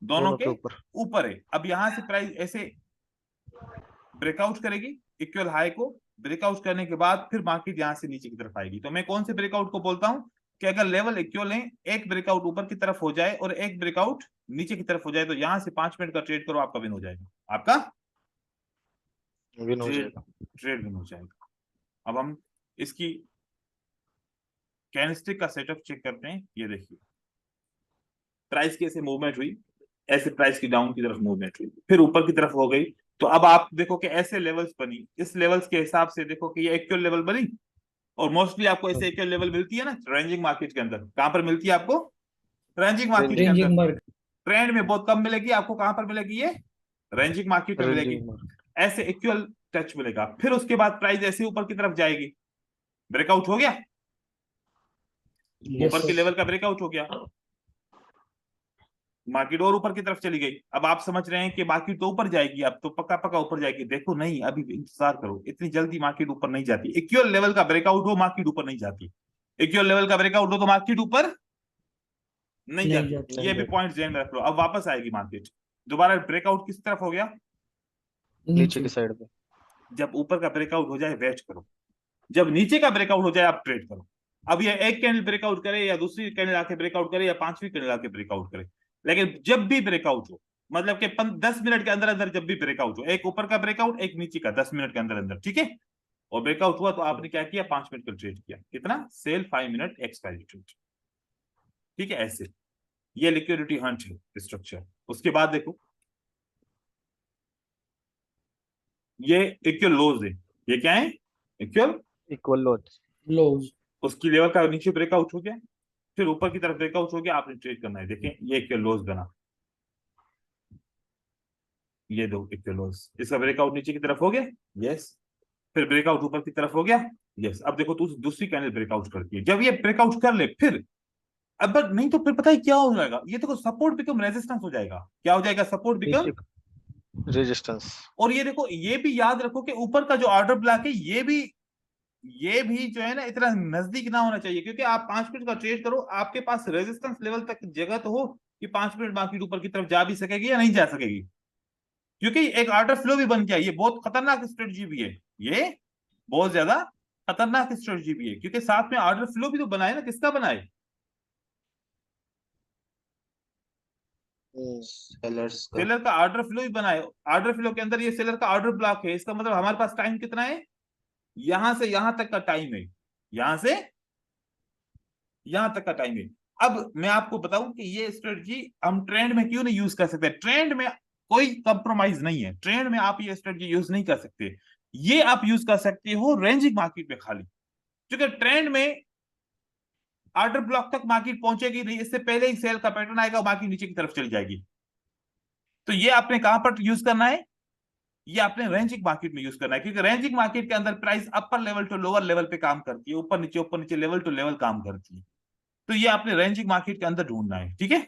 दोनों दोनों के के ऊपर। ऊपर है। अब यहां से प्राइस ऐसे ब्रेकआउट करेगी इक्वल हाई को, ब्रेकआउट करने के बाद फिर मार्केट यहां से नीचे की तरफ आएगी। तो मैं कौन से ब्रेकआउट को बोलता हूं कि अगर लेवल इक्वल है, एक ब्रेकआउट ऊपर की तरफ हो जाए और एक ब्रेकआउट नीचे की तरफ हो जाए, तो यहां से 5 मिनट का ट्रेड करो, आपका विन हो जाएगा, आपका विन हो ट्रेड जाएगा। ट्रेड विन हो जाएगा। अब हम इसकी कैंडलस्टिक का सेटअप चेक करते हैं। ये देखिए प्राइस की ऐसे मूवमेंट हुई, ऐसे प्राइस की डाउन की तरफ मूवमेंट हुई, फिर ऊपर की तरफ हो गई। तो अब आप देखो कि ऐसे लेवल्स बनी, इस लेवल्स के हिसाब से देखो कि ये इक्वल लेवल बनी। और मोस्टली आपको ऐसे इक्वल लेवल मिलती है ना रेंजिंग मार्केट के अंदर। कहां पर मिलती है आपको? रेंजिंग मार्केट के अंदर। Ranging market. ट्रेंड में बहुत कम मिलेगी आपको, कहां पर मिलेगी ये? रेंजिंग मार्केट में मिलेगी। Ranging market. ऐसे इक्वल टच मिलेगा, फिर उसके बाद प्राइस ऐसे ऊपर की तरफ जाएगी। ब्रेकआउट हो गया, यस ऊपर के सर। लेवल का ब्रेकआउट हो गया, मार्केट और ऊपर की तरफ चली गई। अब आप समझ रहे हैं कि मार्केट तो ऊपर जाएगी, अब तो पक्का पक्का ऊपर जाएगी। देखो नहीं, अभी इंतजार करो, इतनी जल्दी मार्केट ऊपर नहीं जाती। इक्वल लेवल का ब्रेकआउट हो मार्केट ऊपर नहीं जाती, इक्वल लेवल का ब्रेकआउट हो तो मार्केट ऊपर नहीं नहीं जाती। जाती। ये भी पॉइंट ध्यान में रख लो। अब वापस आएगी मार्केट, दोबारा ब्रेकआउट किस तरफ हो गया? नीचे नीचे। की साइड पे। जब ऊपर का ब्रेकआउट हो जाए वेट करो, जब नीचे का ब्रेकआउट हो जाए आप ट्रेड करो। अब ये एक कैंडल ब्रेकआउट करे या दूसरी कैंडल आके ब्रेकआउट करे या पांचवी कैंडल आके ब्रेकआउट करे, लेकिन जब भी ब्रेकआउट हो, मतलब कि 10 मिनट के अंदर अंदर जब भी ब्रेकआउट हो, एक ऊपर का ब्रेकआउट एक नीचे का 10 मिनट के अंदर अंदर, ठीक है। और ब्रेकआउट हुआ तो आपने क्या किया? 5 मिनट का ट्रेड किया। कितना? सेल 5 मिनट एक्सपायरी ट्रेड, ठीक है। ऐसे ये लिक्विडिटी हंट है स्ट्रक्चर। उसके बाद देखो ये इक्वल लोज है, ये क्या है? इक्वल इक्वल लोज। लोज। उसकी लेवल का नीचे ब्रेकआउट हो गया, फिर ऊपर की तरफ ब्रेकआउट हो गया, आपने ट्रेड करना है। देखें ये इक्वल लोज बना, ये दो इक्वल लोज, इसका ब्रेकआउट नीचे की तरफ हो गया, यस। फिर ब्रेकआउट ऊपर की तरफ हो गया, यस। अब देखो तो दूसरी कैंडल ब्रेकआउट करती है, जब ये ब्रेकआउट कर ले फिर, अब नहीं तो फिर पता है क्या हो जाएगा? ये देखो सपोर्ट बिकम रेजिस्टेंस हो जाएगा। क्या हो जाएगा? Support become. नीचे रेजिस्टेंस। और ये देखो ये भी याद रखो कि ऊपर का जो ऑर्डर ब्लॉक है ये भी जो है ना इतना नजदीक ना होना चाहिए, क्योंकि आप 5 मिनट का ट्रेड करो, आपके पास रेजिस्टेंस लेवल तक जगह तो हो कि 5 मिनट मार्केट ऊपर की तरफ जा भी सकेगी या नहीं जा सकेगी, क्योंकि एक ऑर्डर फ्लो भी बन गया। ये बहुत खतरनाक स्ट्रेटजी भी है, ये बहुत ज्यादा खतरनाक स्ट्रेटजी भी है, क्योंकि साथ में ऑर्डर फ्लो भी तो बनाए ना। किसका बनाए? सेलर्स का। सेलर का ऑर्डर फ्लो ही बनाए। ऑर्डर फ्लो के अंदर ये सेलर का ऑर्डर ब्लॉक है, इसका मतलब हमारे पास टाइम कितना है? यहां से यहां तक का टाइम है, यहां से यहां तक का टाइम है। अब मैं आपको बताऊं कि ये स्ट्रेटजी हम ट्रेंड में क्यों नहीं यूज कर सकते। ट्रेंड में कोई कंप्रोमाइज नहीं है, ट्रेंड में आप ये स्ट्रेटजी यूज नहीं कर सकते। ये आप यूज कर सकते हो रेंजिंग मार्केट में खाली, क्योंकि ट्रेंड में ऑर्डर ब्लॉक तक मार्केट पहुंचेगी नहीं, इससे पहले ही सेल का पैटर्न आएगा, मार्केट नीचे की तरफ चली जाएगी। तो ये आपने कहां पर यूज करना है? ये आपने रेंजिंग मार्केट में यूज करना है, क्योंकि रेंजिंग मार्केट के अंदर price upper level to lower level पे काम करती है, ऊपर नीचे लेवल टू लेवल काम करती है। तो ये आपने रेंजिंग मार्केट के अंदर ढूंढना है, ठीक है।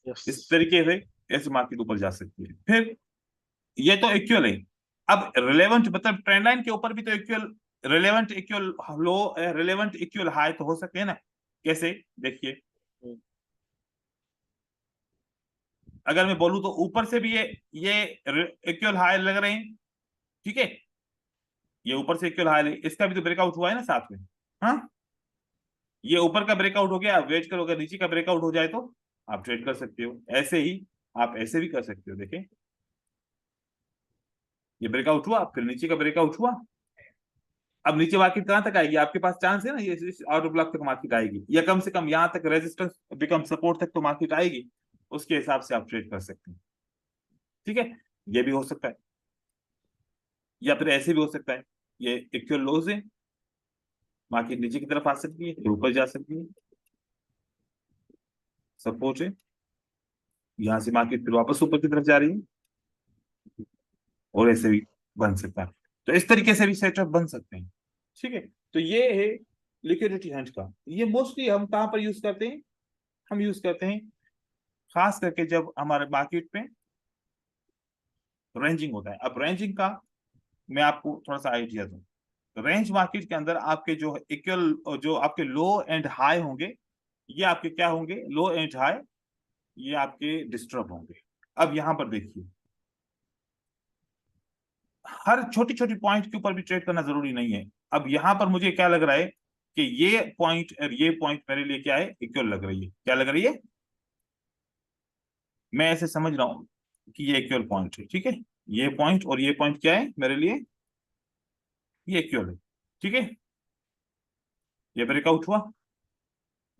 इस तरीके से ऐसे मार्केट ऊपर जा सकती है। फिर ये तो इक्वल है। अब रिलेवेंट मतलब ट्रेंड लाइन के ऊपर भी तो इक्वल, रिलेवेंट इक्वल लो, रिलेवेंट इक्वल हाई तो हो सकते हैं ना। कैसे? देखिए अगर मैं बोलूं तो ऊपर से भी ये इक्वल हाई लग रहे हैं, ठीक है, ये ऊपर से इक्वल हाई, इसका भी तो ब्रेकआउट हुआ है ना साथ में। हाँ, ये ऊपर का ब्रेकआउट हो गया, आप वेट करो, अगर नीचे का ब्रेकआउट हो जाए तो आप ट्रेड कर सकते हो। ऐसे ही आप ऐसे भी कर सकते हो। देखें, ये ब्रेकआउट हुआ, फिर नीचे का ब्रेकआउट हुआ, अब नीचे मार्केट कहां तक आएगी, आपके पास चांस है ना, ये आउटर ब्लॉक तक मार्केट आएगी, या कम से कम यहाँ तक रेजिस्टेंस बिकम सपोर्ट तक तो मार्केट आएगी, उसके हिसाब से आप ट्रेड कर सकते हैं। ठीक है, ये भी हो सकता है, या फिर ऐसे भी हो सकता है, ये इक्वल लोज है, मार्केट नीचे की तरफ आ सकती है, फिर ऊपर जा सकती है, सपोर्ट है, यहाँ से मार्केट फिर वापस ऊपर की तरफ जा रही है, और ऐसे भी बन सकता है। तो इस तरीके से भी सेटअप बन सकते हैं। ठीक है, तो ये है लिक्विडिटी हंट का। ये मोस्टली हम कहाँ पर यूज करते हैं, हम यूज करते हैं खास करके जब हमारे मार्केट में रेंजिंग होता है। अब रेंजिंग का मैं आपको थोड़ा सा आइडिया दूं, रेंज मार्केट के अंदर आपके जो इक्वल, जो आपके लो एंड हाई होंगे, ये आपके क्या होंगे, लो एंड हाई, ये आपके डिस्टर्ब होंगे। अब यहां पर देखिए, हर छोटी छोटी पॉइंट के ऊपर भी ट्रेड करना जरूरी नहीं है। अब यहां पर मुझे क्या लग रहा है कि ये पॉइंट और ये पॉइंट मेरे लिए क्या है, इक्वल लग रही है। क्या लग रही है, मैं ऐसे समझ रहा हूं कि ये इक्वल पॉइंट है। ठीक है, ये पॉइंट और ये पॉइंट क्या है मेरे लिए, ये इक्वल है। ठीक है, ये ब्रेकआउट हुआ,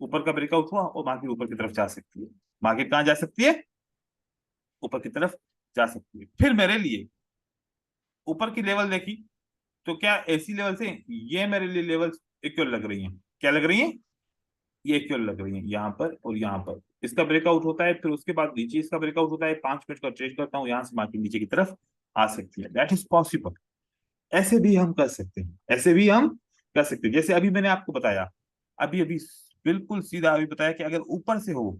ऊपर का ब्रेकआउट हुआ, और मार्केट ऊपर की तरफ जा सकती है। मार्केट कहां जा सकती है, ऊपर की तरफ जा सकती है। फिर मेरे लिए ऊपर की लेवल देखी, तो क्या ऐसी लेवल से ये मेरे लिए लेवल इक्वल लग रही है। क्या लग रही है, ये इक्वल लग रही है, यहाँ पर और यहाँ पर इसका ब्रेकआउट होता है, फिर उसके बाद नीचे इसका ब्रेकआउट होता है, 5 मिनट का ट्रेड करता हूँ, यहाँ से मार्केट नीचे की तरफ आ सकती है। That is possible. ऐसे भी हम कर सकते हैं, ऐसे भी हम कर सकते हैं। जैसे अभी मैंने आपको बताया, अभी अभी बिल्कुल सीधा अभी बताया कि अगर ऊपर से हो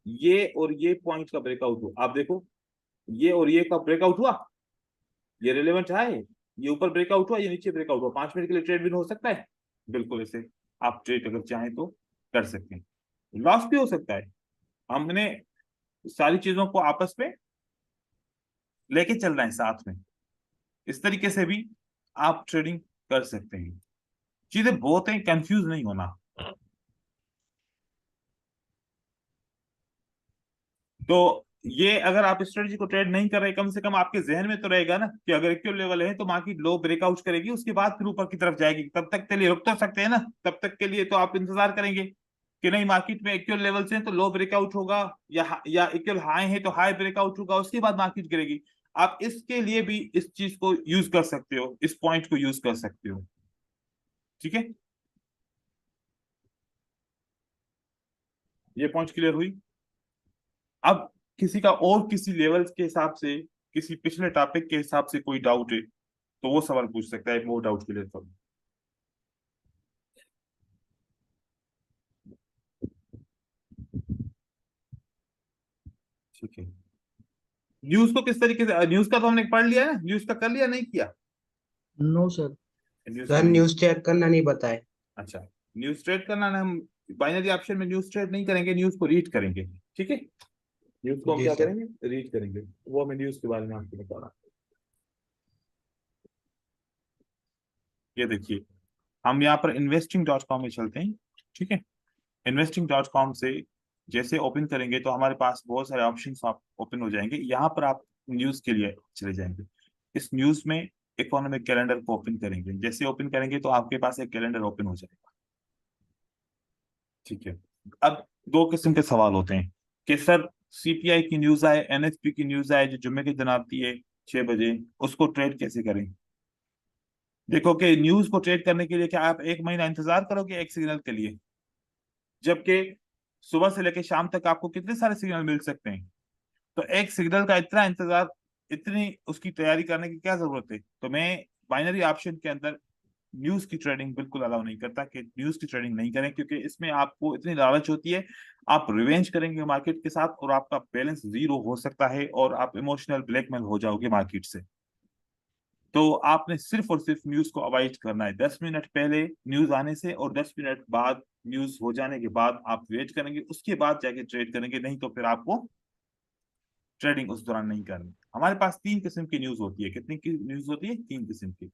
ये और ये पॉइंट का ब्रेकआउट हो, आप देखो ये और ये का ब्रेकआउट हुआ, ये रिलेवेंट है, ये ऊपर ब्रेकआउट हुआ, ये नीचे ब्रेकआउट हुआ, 5 मिनट के लिए ट्रेड विन हो सकता है। बिल्कुल ऐसे आप ट्रेड अगर चाहें तो कर सकते हैं, लॉस भी हो सकता है। हमने सारी चीजों को आपस में लेके चलना है साथ में, इस तरीके से भी आप ट्रेडिंग कर सकते हैं। चीजें बहुत हैं, कंफ्यूज नहीं होना। तो ये अगर आप स्ट्रेटजी को ट्रेड नहीं कर रहे, कम से कम आपके जहन में तो रहेगा ना कि अगर इक्वल लेवल है तो मार्केट लो ब्रेकआउट करेगी, उसके बाद फिर ऊपर की तरफ जाएगी। तब तक के लिए रुक तो सकते हैं ना, तब तक के लिए तो आप इंतजार करेंगे कि नहीं मार्केट में इक्वल लेवल से तो लो ब्रेकआउट होगा, या इक्वल हाई है तो हाई ब्रेकआउट होगा, उसके बाद मार्केट गिरेगी। आप इसके लिए भी इस चीज को यूज कर सकते हो, इस पॉइंट को यूज कर सकते हो। ठीक है, ये पॉइंट क्लियर हुई। अब किसी का और किसी लेवल के हिसाब से, किसी पिछले टॉपिक के हिसाब से कोई डाउट है तो वो सवाल पूछ सकता है, वो डाउट क्लियर करो। ठीक है, न्यूज को किस तरीके से, न्यूज का तो हमने पढ़ लिया है ना, न्यूज का कर लिया नहीं किया, no sir. News sir news check करना नहीं बताए। अच्छा, न्यूज ट्रेड करना ना, हम बाइनरी ऑप्शन में न्यूज ट्रेड नहीं करेंगे, न्यूज को रीड करेंगे। ठीक है, न्यूज को हम जी क्या सर। करेंगे, रीड करेंगे। वो मैं न्यूज के बारे में आपको बता रहा हूं। ये देखिए, हम यहाँ पर investing.com में चलते हैं। ठीक है, investing.com से जैसे ओपन करेंगे तो हमारे पास बहुत सारे ऑप्शंस आप ओपन हो जाएंगे। यहाँ पर आप न्यूज के लिए चले जाएंगे। इस न्यूज में इकोनॉमिक कैलेंडर को ओपन करेंगे, जैसे ओपन करेंगे तो आपके पास एक कैलेंडर ओपन हो जाएगा। ठीक है, अब दो किस्म के सवाल होते हैं कि सर सीपीआई की न्यूज आए, एनएसपी की न्यूज आए जो जुम्मे के दिन आती है 6 बजे, उसको ट्रेड कैसे करें। देखो कि न्यूज को ट्रेड करने के लिए क्या आप 1 महीना इंतजार करोगे एक सिग्नल के लिए, जबकि सुबह से लेकर शाम तक आपको कितने सारे सिग्नल मिल सकते हैं। तो एक सिग्नल का इतना इंतजार, इतनी उसकी तैयारी करने की क्या जरूरत है। तो मैं बाइनरी ऑप्शन के अंदर न्यूज की ट्रेडिंग बिल्कुल अलाउ नहीं करता कि न्यूज की ट्रेडिंग नहीं करें, क्योंकि इसमें आपको इतनी लालच होती है, आप रिवेंज करेंगे मार्केट के साथ और आपका बैलेंस जीरो हो सकता है और आप इमोशनल ब्लैकमेल हो जाओगे मार्केट से। तो आपने सिर्फ और सिर्फ न्यूज को अवॉइड करना है। 10 मिनट पहले न्यूज आने से और 10 मिनट बाद न्यूज हो जाने के बाद आप वेट करेंगे, उसके बाद जाके ट्रेड करेंगे, नहीं तो फिर आपको ट्रेडिंग उस दौरान नहीं करनी। हमारे पास 3 किस्म की न्यूज होती है। कितनी की न्यूज होती है? 3 किस्म की।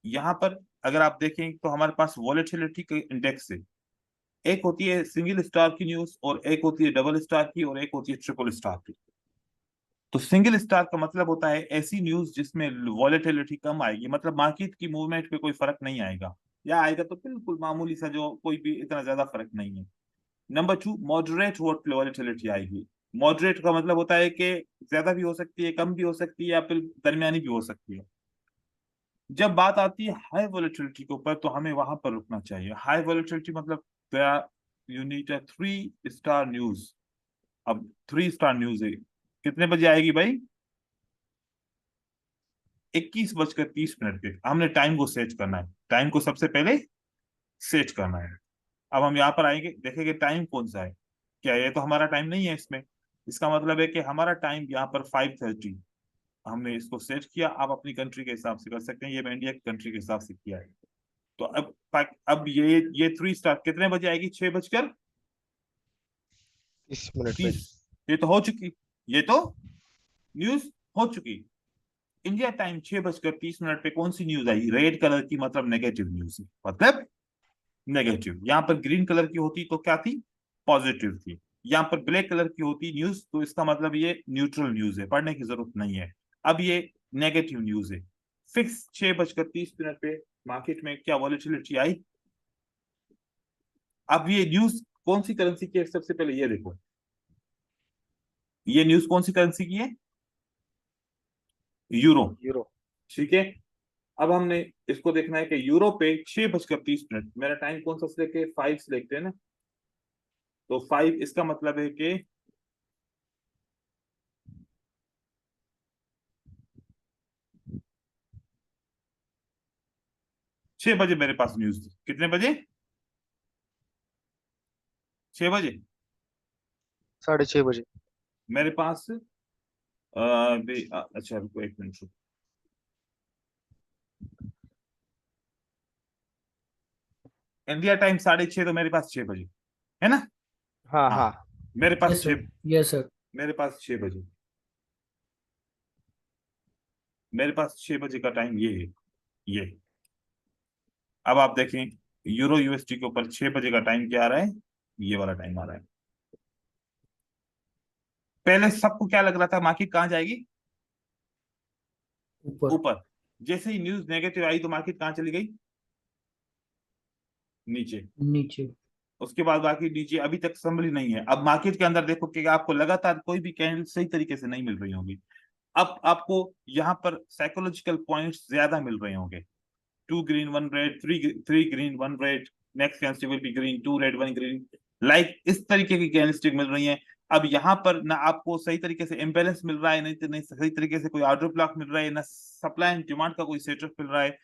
यहाँ पर अगर आप देखें तो हमारे पास वॉलेटिलिटी के इंडेक्स है। एक होती है सिंगल स्टार की न्यूज, और एक होती है डबल स्टार की, और एक होती है ट्रिपल स्टार की। तो सिंगल स्टार का मतलब होता है ऐसी न्यूज जिसमें वॉलेटिलिटी कम आएगी, मतलब मार्केट की मूवमेंट पे कोई फर्क नहीं आएगा, या आएगा तो बिल्कुल मामूली सा, जो कोई भी इतना ज्यादा फर्क नहीं है। नंबर 2, मॉडरेट वॉलेटिलिटी आएगी। मॉडरेट का मतलब होता है कि ज्यादा भी हो सकती है, कम भी हो सकती है, या फिर दरमियानी भी हो सकती है। जब बात आती है हाई वॉलेटिलिटी के ऊपर, तो हमें वहां पर रुकना चाहिए। हाई वॉलेटिलिटी मतलब you need a 3 star news. अब 3 स्टार न्यूज है, कितने बजे आएगी भाई? 21:30 पे हमने टाइम को सेट करना है। टाइम को सबसे पहले सेट करना है। अब हम यहाँ पर आएंगे, देखेंगे टाइम कौन सा है। क्या ये तो हमारा टाइम नहीं है इसमें? इसका मतलब है कि हमारा टाइम यहाँ पर 5:30 हमने इसको सेट किया। आप अपनी कंट्री के हिसाब से कर सकते हैं, ये मैं इंडिया की कंट्री के हिसाब से किया है। तो अब ये 3 स्टार कितने बजे आएगी? 6:30 30 मिनट पे। 30। ये तो हो चुकी, ये तो न्यूज हो चुकी। इंडिया टाइम 6:30 पे कौन सी न्यूज आई? रेड कलर की, मतलब नेगेटिव न्यूज, मतलब नेगेटिव। यहाँ पर ग्रीन कलर की होती तो क्या थी? पॉजिटिव थी। यहाँ पर ब्लैक कलर की होती न्यूज, तो इसका मतलब ये न्यूट्रल न्यूज है, पढ़ने की जरूरत नहीं है। अब ये नेगेटिव न्यूज है। फिक्स 6:30 पे मार्केट में क्या वॉलेटिलिटी आई? अब ये न्यूज कौन सी करेंसी की है? सबसे पहले ये देखो, ये न्यूज कौन सी करेंसी की है? यूरो। यूरो। ठीक है। अब हमने इसको देखना है कि यूरो पे 6:30, मेरा टाइम कौन सा सिलेक्ट है? 5 सिलेक्ट है ना। तो 5 इसका मतलब है कि छह बजे मेरे पास न्यूज थी। कितने बजे? 6 बजे 6:30 बजे। मेरे पास अच्छा रुको, 1 मिनट रुको। इंडिया टाइम 6:30, तो मेरे पास 6 बजे है ना। हाँ हाँ, हाँ। मेरे पास यस सर, 6, यस सर। मेरे पास 6 बजे, मेरे पास 6 बजे का टाइम ये है, ये। अब आप देखें यूरो यूएसडी के ऊपर 6 बजे का टाइम क्या आ रहा है? ये वाला टाइम आ रहा है। पहले सबको क्या लग रहा था, मार्केट कहाँ जाएगी? ऊपर। ऊपर। जैसे ही न्यूज नेगेटिव आई तो मार्केट कहाँ चली गई? नीचे। नीचे। उसके बाद बाकी नीचे अभी तक संभली नहीं है। अब मार्केट के अंदर देखो कि आपको लगातार कोई भी कैंडल सही तरीके से नहीं मिल रही होगी। अब आपको यहाँ पर साइकोलॉजिकल पॉइंट्स ज्यादा मिल रहे होंगे। 2 green 1 red, three green 1 red, next candlestick will be green, 2 red 1 green, like इस तरीके की कैंडलस्टिक मिल रही है। अब यहाँ पर ना आपको सही तरीके से इम्बेलेंस मिल रहा है, नहीं सही तरीके से कोई ऑर्डर ब्लॉक मिल रहा है, ना सप्लाई एंड डिमांड का कोई सेटअप मिल रहा है।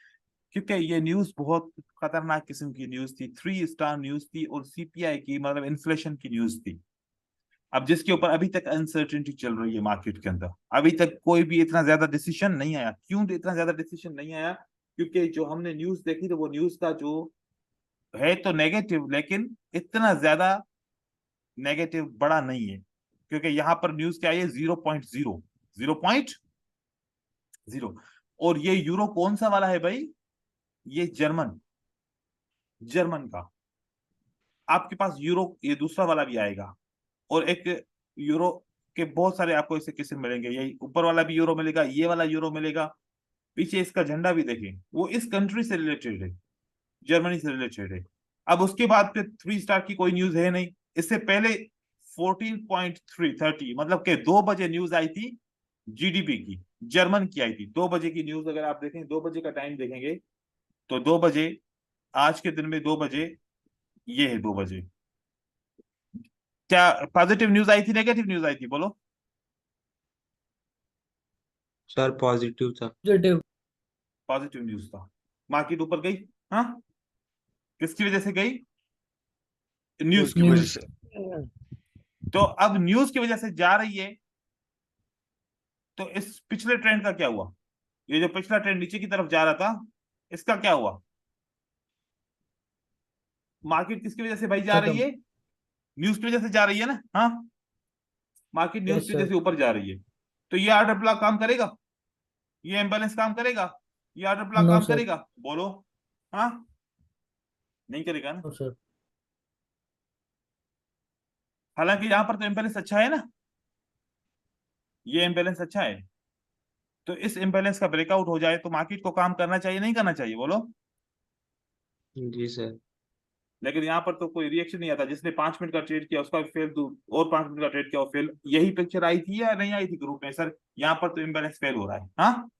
क्योंकि ये न्यूज बहुत खतरनाक किस्म की न्यूज थी, 3 स्टार न्यूज थी, और सीपीआई की, मतलब इन्फ्लेशन की न्यूज थी। अब जिसके ऊपर अभी तक अनसर्टेनिटी चल रही है मार्केट के अंदर, अभी तक कोई भी इतना ज्यादा डिसीजन नहीं आया। क्यों इतना ज्यादा डिसीजन नहीं आया? क्योंकि जो हमने न्यूज देखी तो वो न्यूज का जो है तो नेगेटिव, लेकिन इतना ज्यादा नेगेटिव बड़ा नहीं है। क्योंकि यहाँ पर न्यूज क्या है? 0.0, 0.0। और ये यूरो कौन सा वाला है भाई? ये जर्मन, जर्मन का। आपके पास यूरो ये दूसरा वाला भी आएगा, और एक यूरो के बहुत सारे आपको ऐसे किस्म मिलेंगे। यही ऊपर वाला भी यूरो मिलेगा, ये वाला यूरो मिलेगा। पीछे इसका झंडा भी देखें, वो इस कंट्री से रिलेटेड है, जर्मनी से रिलेटेड है। अब उसके बाद फिर 3 स्टार की कोई न्यूज है नहीं। इससे पहले 14.330, मतलब के 2 बजे न्यूज आई थी जीडीपी की, जर्मन की आई थी 2 बजे की न्यूज। अगर आप देखें 2 बजे का टाइम देखेंगे तो 2 बजे, आज के दिन में 2 बजे, ये है 2 बजे। क्या पॉजिटिव न्यूज आई थी, नेगेटिव न्यूज आई थी? बोलो। सर पॉजिटिव था। पॉजिटिव। पॉजिटिव न्यूज था। मार्केट ऊपर गई। हाँ, किसकी वजह से गई? न्यूज की उसकी वजह वजह न्यूज। से। से। तो अब न्यूज की वजह से जा रही है, तो इस पिछले ट्रेंड का क्या हुआ? ये जो पिछला ट्रेंड नीचे की तरफ जा रहा था, इसका क्या हुआ? मार्केट किसकी वजह से भाई जा रही खत्म। है? न्यूज की वजह से जा रही है ना। हाँ, मार्केट न्यूज Yes, की sir. वजह से ऊपर जा रही है, तो ये ऑर्डर ब्लॉक काम करेगा? ये इम्बैलेंस काम करेगा? ये ऑर्डर ब्लॉक No, काम sir. करेगा? बोलो। हाँ, नहीं करेगा ना। No, sir. हालांकि यहाँ पर तो इम्बैलेंस अच्छा है ना, ये इम्बैलेंस अच्छा है, तो इस इम्बैलेंस का ब्रेकआउट हो जाए तो मार्केट को काम करना चाहिए नहीं करना चाहिए? बोलो। जी सर। लेकिन यहाँ पर तो कोई रिएक्शन नहीं आता, जिसने 5 मिनट का ट्रेड किया उसका फेल, तो और 5 मिनट का ट्रेड किया और फेल। यही पिक्चर आई थी या नहीं आई थी ग्रुप में? सर यहाँ पर तो इम्बैलेंस फेल हो रहा है। हाँ,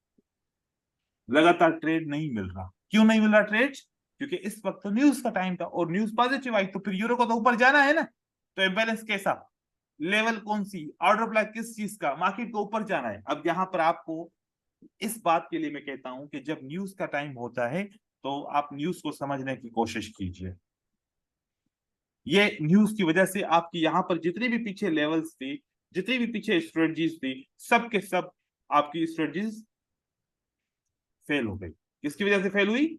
लगातार ट्रेड नहीं मिल रहा। क्यों नहीं मिल रहा ट्रेड? क्योंकि इस वक्त तो न्यूज का टाइम था और न्यूज पॉजिटिव आई, तो फिर यूरो को तो ऊपर जाना है ना। तो इम्बैलेंस कैसा, लेवल कौन सी, ऑर्डर ब्लॉक किस चीज का, मार्केट को ऊपर जाना है। अब यहाँ पर आपको इस बात के लिए मैं कहता हूं कि जब न्यूज का टाइम होता है तो आप न्यूज को समझने की कोशिश कीजिए। ये न्यूज की वजह से आपकी यहाँ पर जितने भी पीछे लेवल्स थी, जितनी भी पीछे स्ट्रेटजीज थी, सब के सब आपकी स्ट्रेटजीज फेल हो गई। किसकी वजह से फेल हुई?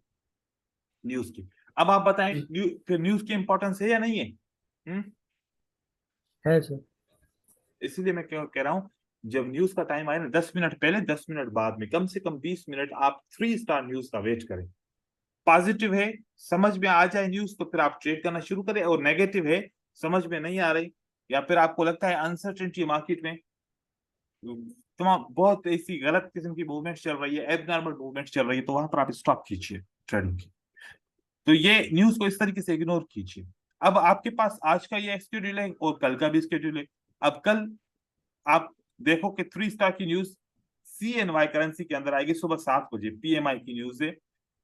न्यूज की। अब आप बताएं, फिर न्यूज की इंपॉर्टेंस है या नहीं है? है सर। इसीलिए मैं क्यों कह रहा हूं, जब न्यूज का टाइम आए ना, 10 मिनट पहले 10 मिनट बाद में, कम से कम 20 मिनट आप 3 स्टार न्यूज का वेट करें। पॉजिटिव है, समझ में आ जाए न्यूज, तो फिर आप ट्रेड करना शुरू करें। और नेगेटिव है, समझ में नहीं आ रही, या फिर आपको लगता है अनसर्टेनिटी मार्केट में, तमाम बहुत ऐसी गलत किस्म की मूवमेंट चल रही है, एबनॉर्मल मूवमेंट चल रही है, तो वहां पर आप स्टॉप कीजिए ट्रेडिंग की। तो ये न्यूज को इस तरीके से इग्नोर कीजिए। अब आपके पास आज का ये शेड्यूल है और कल का भी शेड्यूल है। अब कल आप देखो कि 3 स्टार की न्यूज CNY करेंसी के अंदर आएगी सुबह 7 बजे, PMI की न्यूज है।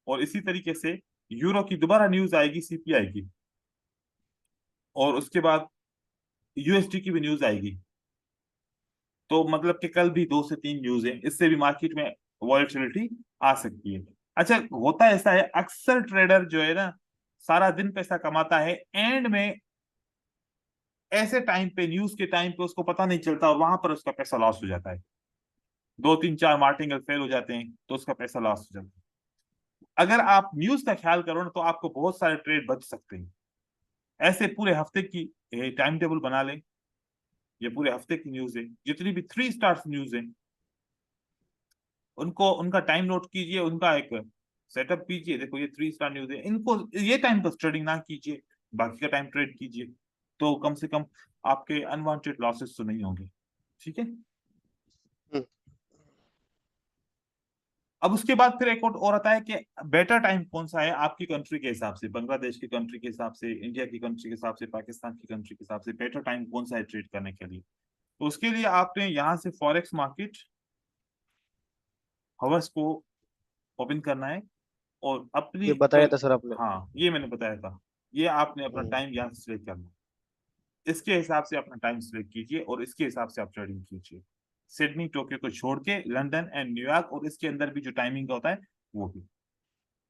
और इसी तरीके से यूरो की दोबारा न्यूज आएगी, CPI की। और उसके बाद USD की भी न्यूज आएगी। तो मतलब कि कल भी 2 से 3 न्यूज है, इससे भी मार्केट में वॉलेटिलिटी आ सकती है। अच्छा, होता ऐसा है, अक्सर ट्रेडर जो है ना, सारा दिन पैसा कमाता है, एंड में ऐसे टाइम पे, न्यूज के टाइम पे उसको पता नहीं चलता और वहां पर उसका पैसा लॉस हो जाता है। 2 3 4 मार्टिंगल फेल हो जाते हैं तो उसका पैसा लॉस हो जाता है। अगर आप न्यूज का ख्याल करो ना, तो आपको बहुत सारे ट्रेड बच सकते हैं। ऐसे पूरे हफ्ते की टाइम टेबल बना लें। ये पूरे हफ्ते की न्यूज है, जितनी भी 3 स्टार्स न्यूज है उनको, उनका टाइम नोट कीजिए, उनका एक सेटअप कीजिए। देखो ये 3 स्टार न्यूज है, इनको ये टाइम पर ट्रेडिंग ना कीजिए, बाकी का टाइम ट्रेड कीजिए, तो कम से कम आपके अनवांटेड लॉसेस तो नहीं होंगे। ठीक है। अब उसके बाद फिर एक और आता है कि बेटर टाइम कौन सा है आपकी कंट्री के हिसाब से, बांग्लादेश की कंट्री के हिसाब से, इंडिया की कंट्री के हिसाब से, पाकिस्तान की कंट्री के हिसाब से बेटर टाइम कौन सा है ट्रेड करने के लिए। तो उसके लिए आपने यहाँ से फॉरेक्स मार्केट हवर्स को ओपन करना है और अपनी ये बताया था सर आपने। हाँ, ये मैंने बताया था। ये आपने अपना हम्म। टाइम यहाँ से सिलेक्ट करना, इसके हिसाब से अपना टाइम सिलेक्ट कीजिए और इसके हिसाब से आप ट्रेडिंग कीजिए। सिडनी टोक्यो को छोड़ के लंदन एंड न्यूयॉर्क, और इसके अंदर भी जो टाइमिंग का होता है वो भी।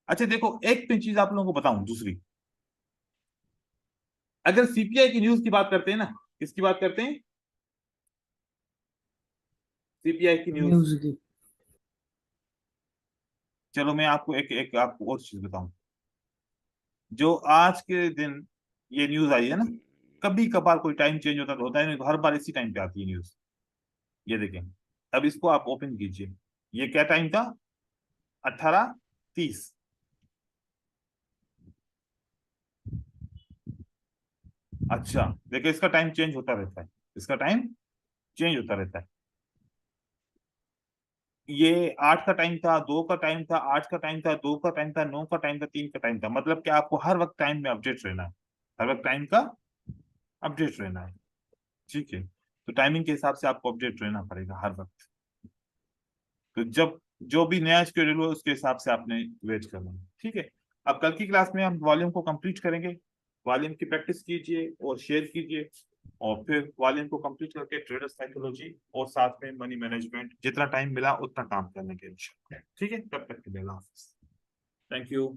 अच्छा देखो, एक चीज आप लोगों को बताऊं, दूसरी, अगर CPI की न्यूज की बात करते हैं ना, किसकी बात करते हैं? CPI की न्यूज। न्यूज की। चलो मैं आपको एक आपको और चीज बताऊं। जो आज के दिन ये न्यूज आई है ना, कभी कभार कोई टाइम चेंज होता तो होता है, नहीं तो हर बार इसी टाइम पे आती है न्यूज। ये देखें, अब इसको आप ओपन कीजिए। ये क्या टाइम था? 18:30। अच्छा देखिए, इसका टाइम चेंज होता रहता है, इसका टाइम चेंज होता रहता है। ये 8 का टाइम था, 2 का टाइम था, 8 का टाइम था, 2 का टाइम था, 9 का टाइम था, 3 का टाइम था। मतलब कि आपको हर वक्त टाइम में अपडेट रहना है, हर वक्त टाइम का अपडेट रहना है। ठीक है, तो टाइमिंग के हिसाब से आपको अपडेट रहना पड़ेगा हर वक्त। तो जब जो भी नया शेड्यूल हो उसके हिसाब से आपने वेट करना है। ठीक है। अब कल की क्लास में हम वॉल्यूम को कंप्लीट करेंगे। वॉल्यूम की प्रैक्टिस कीजिए और शेयर कीजिए, और फिर वॉल्यूम को कंप्लीट करके ट्रेडर साइकोलॉजी और साथ में मनी मैनेजमेंट, जितना टाइम मिला उतना काम करने के लिए। ठीक है, तब तक के लिए अल्लाह हाफिज। Thank you.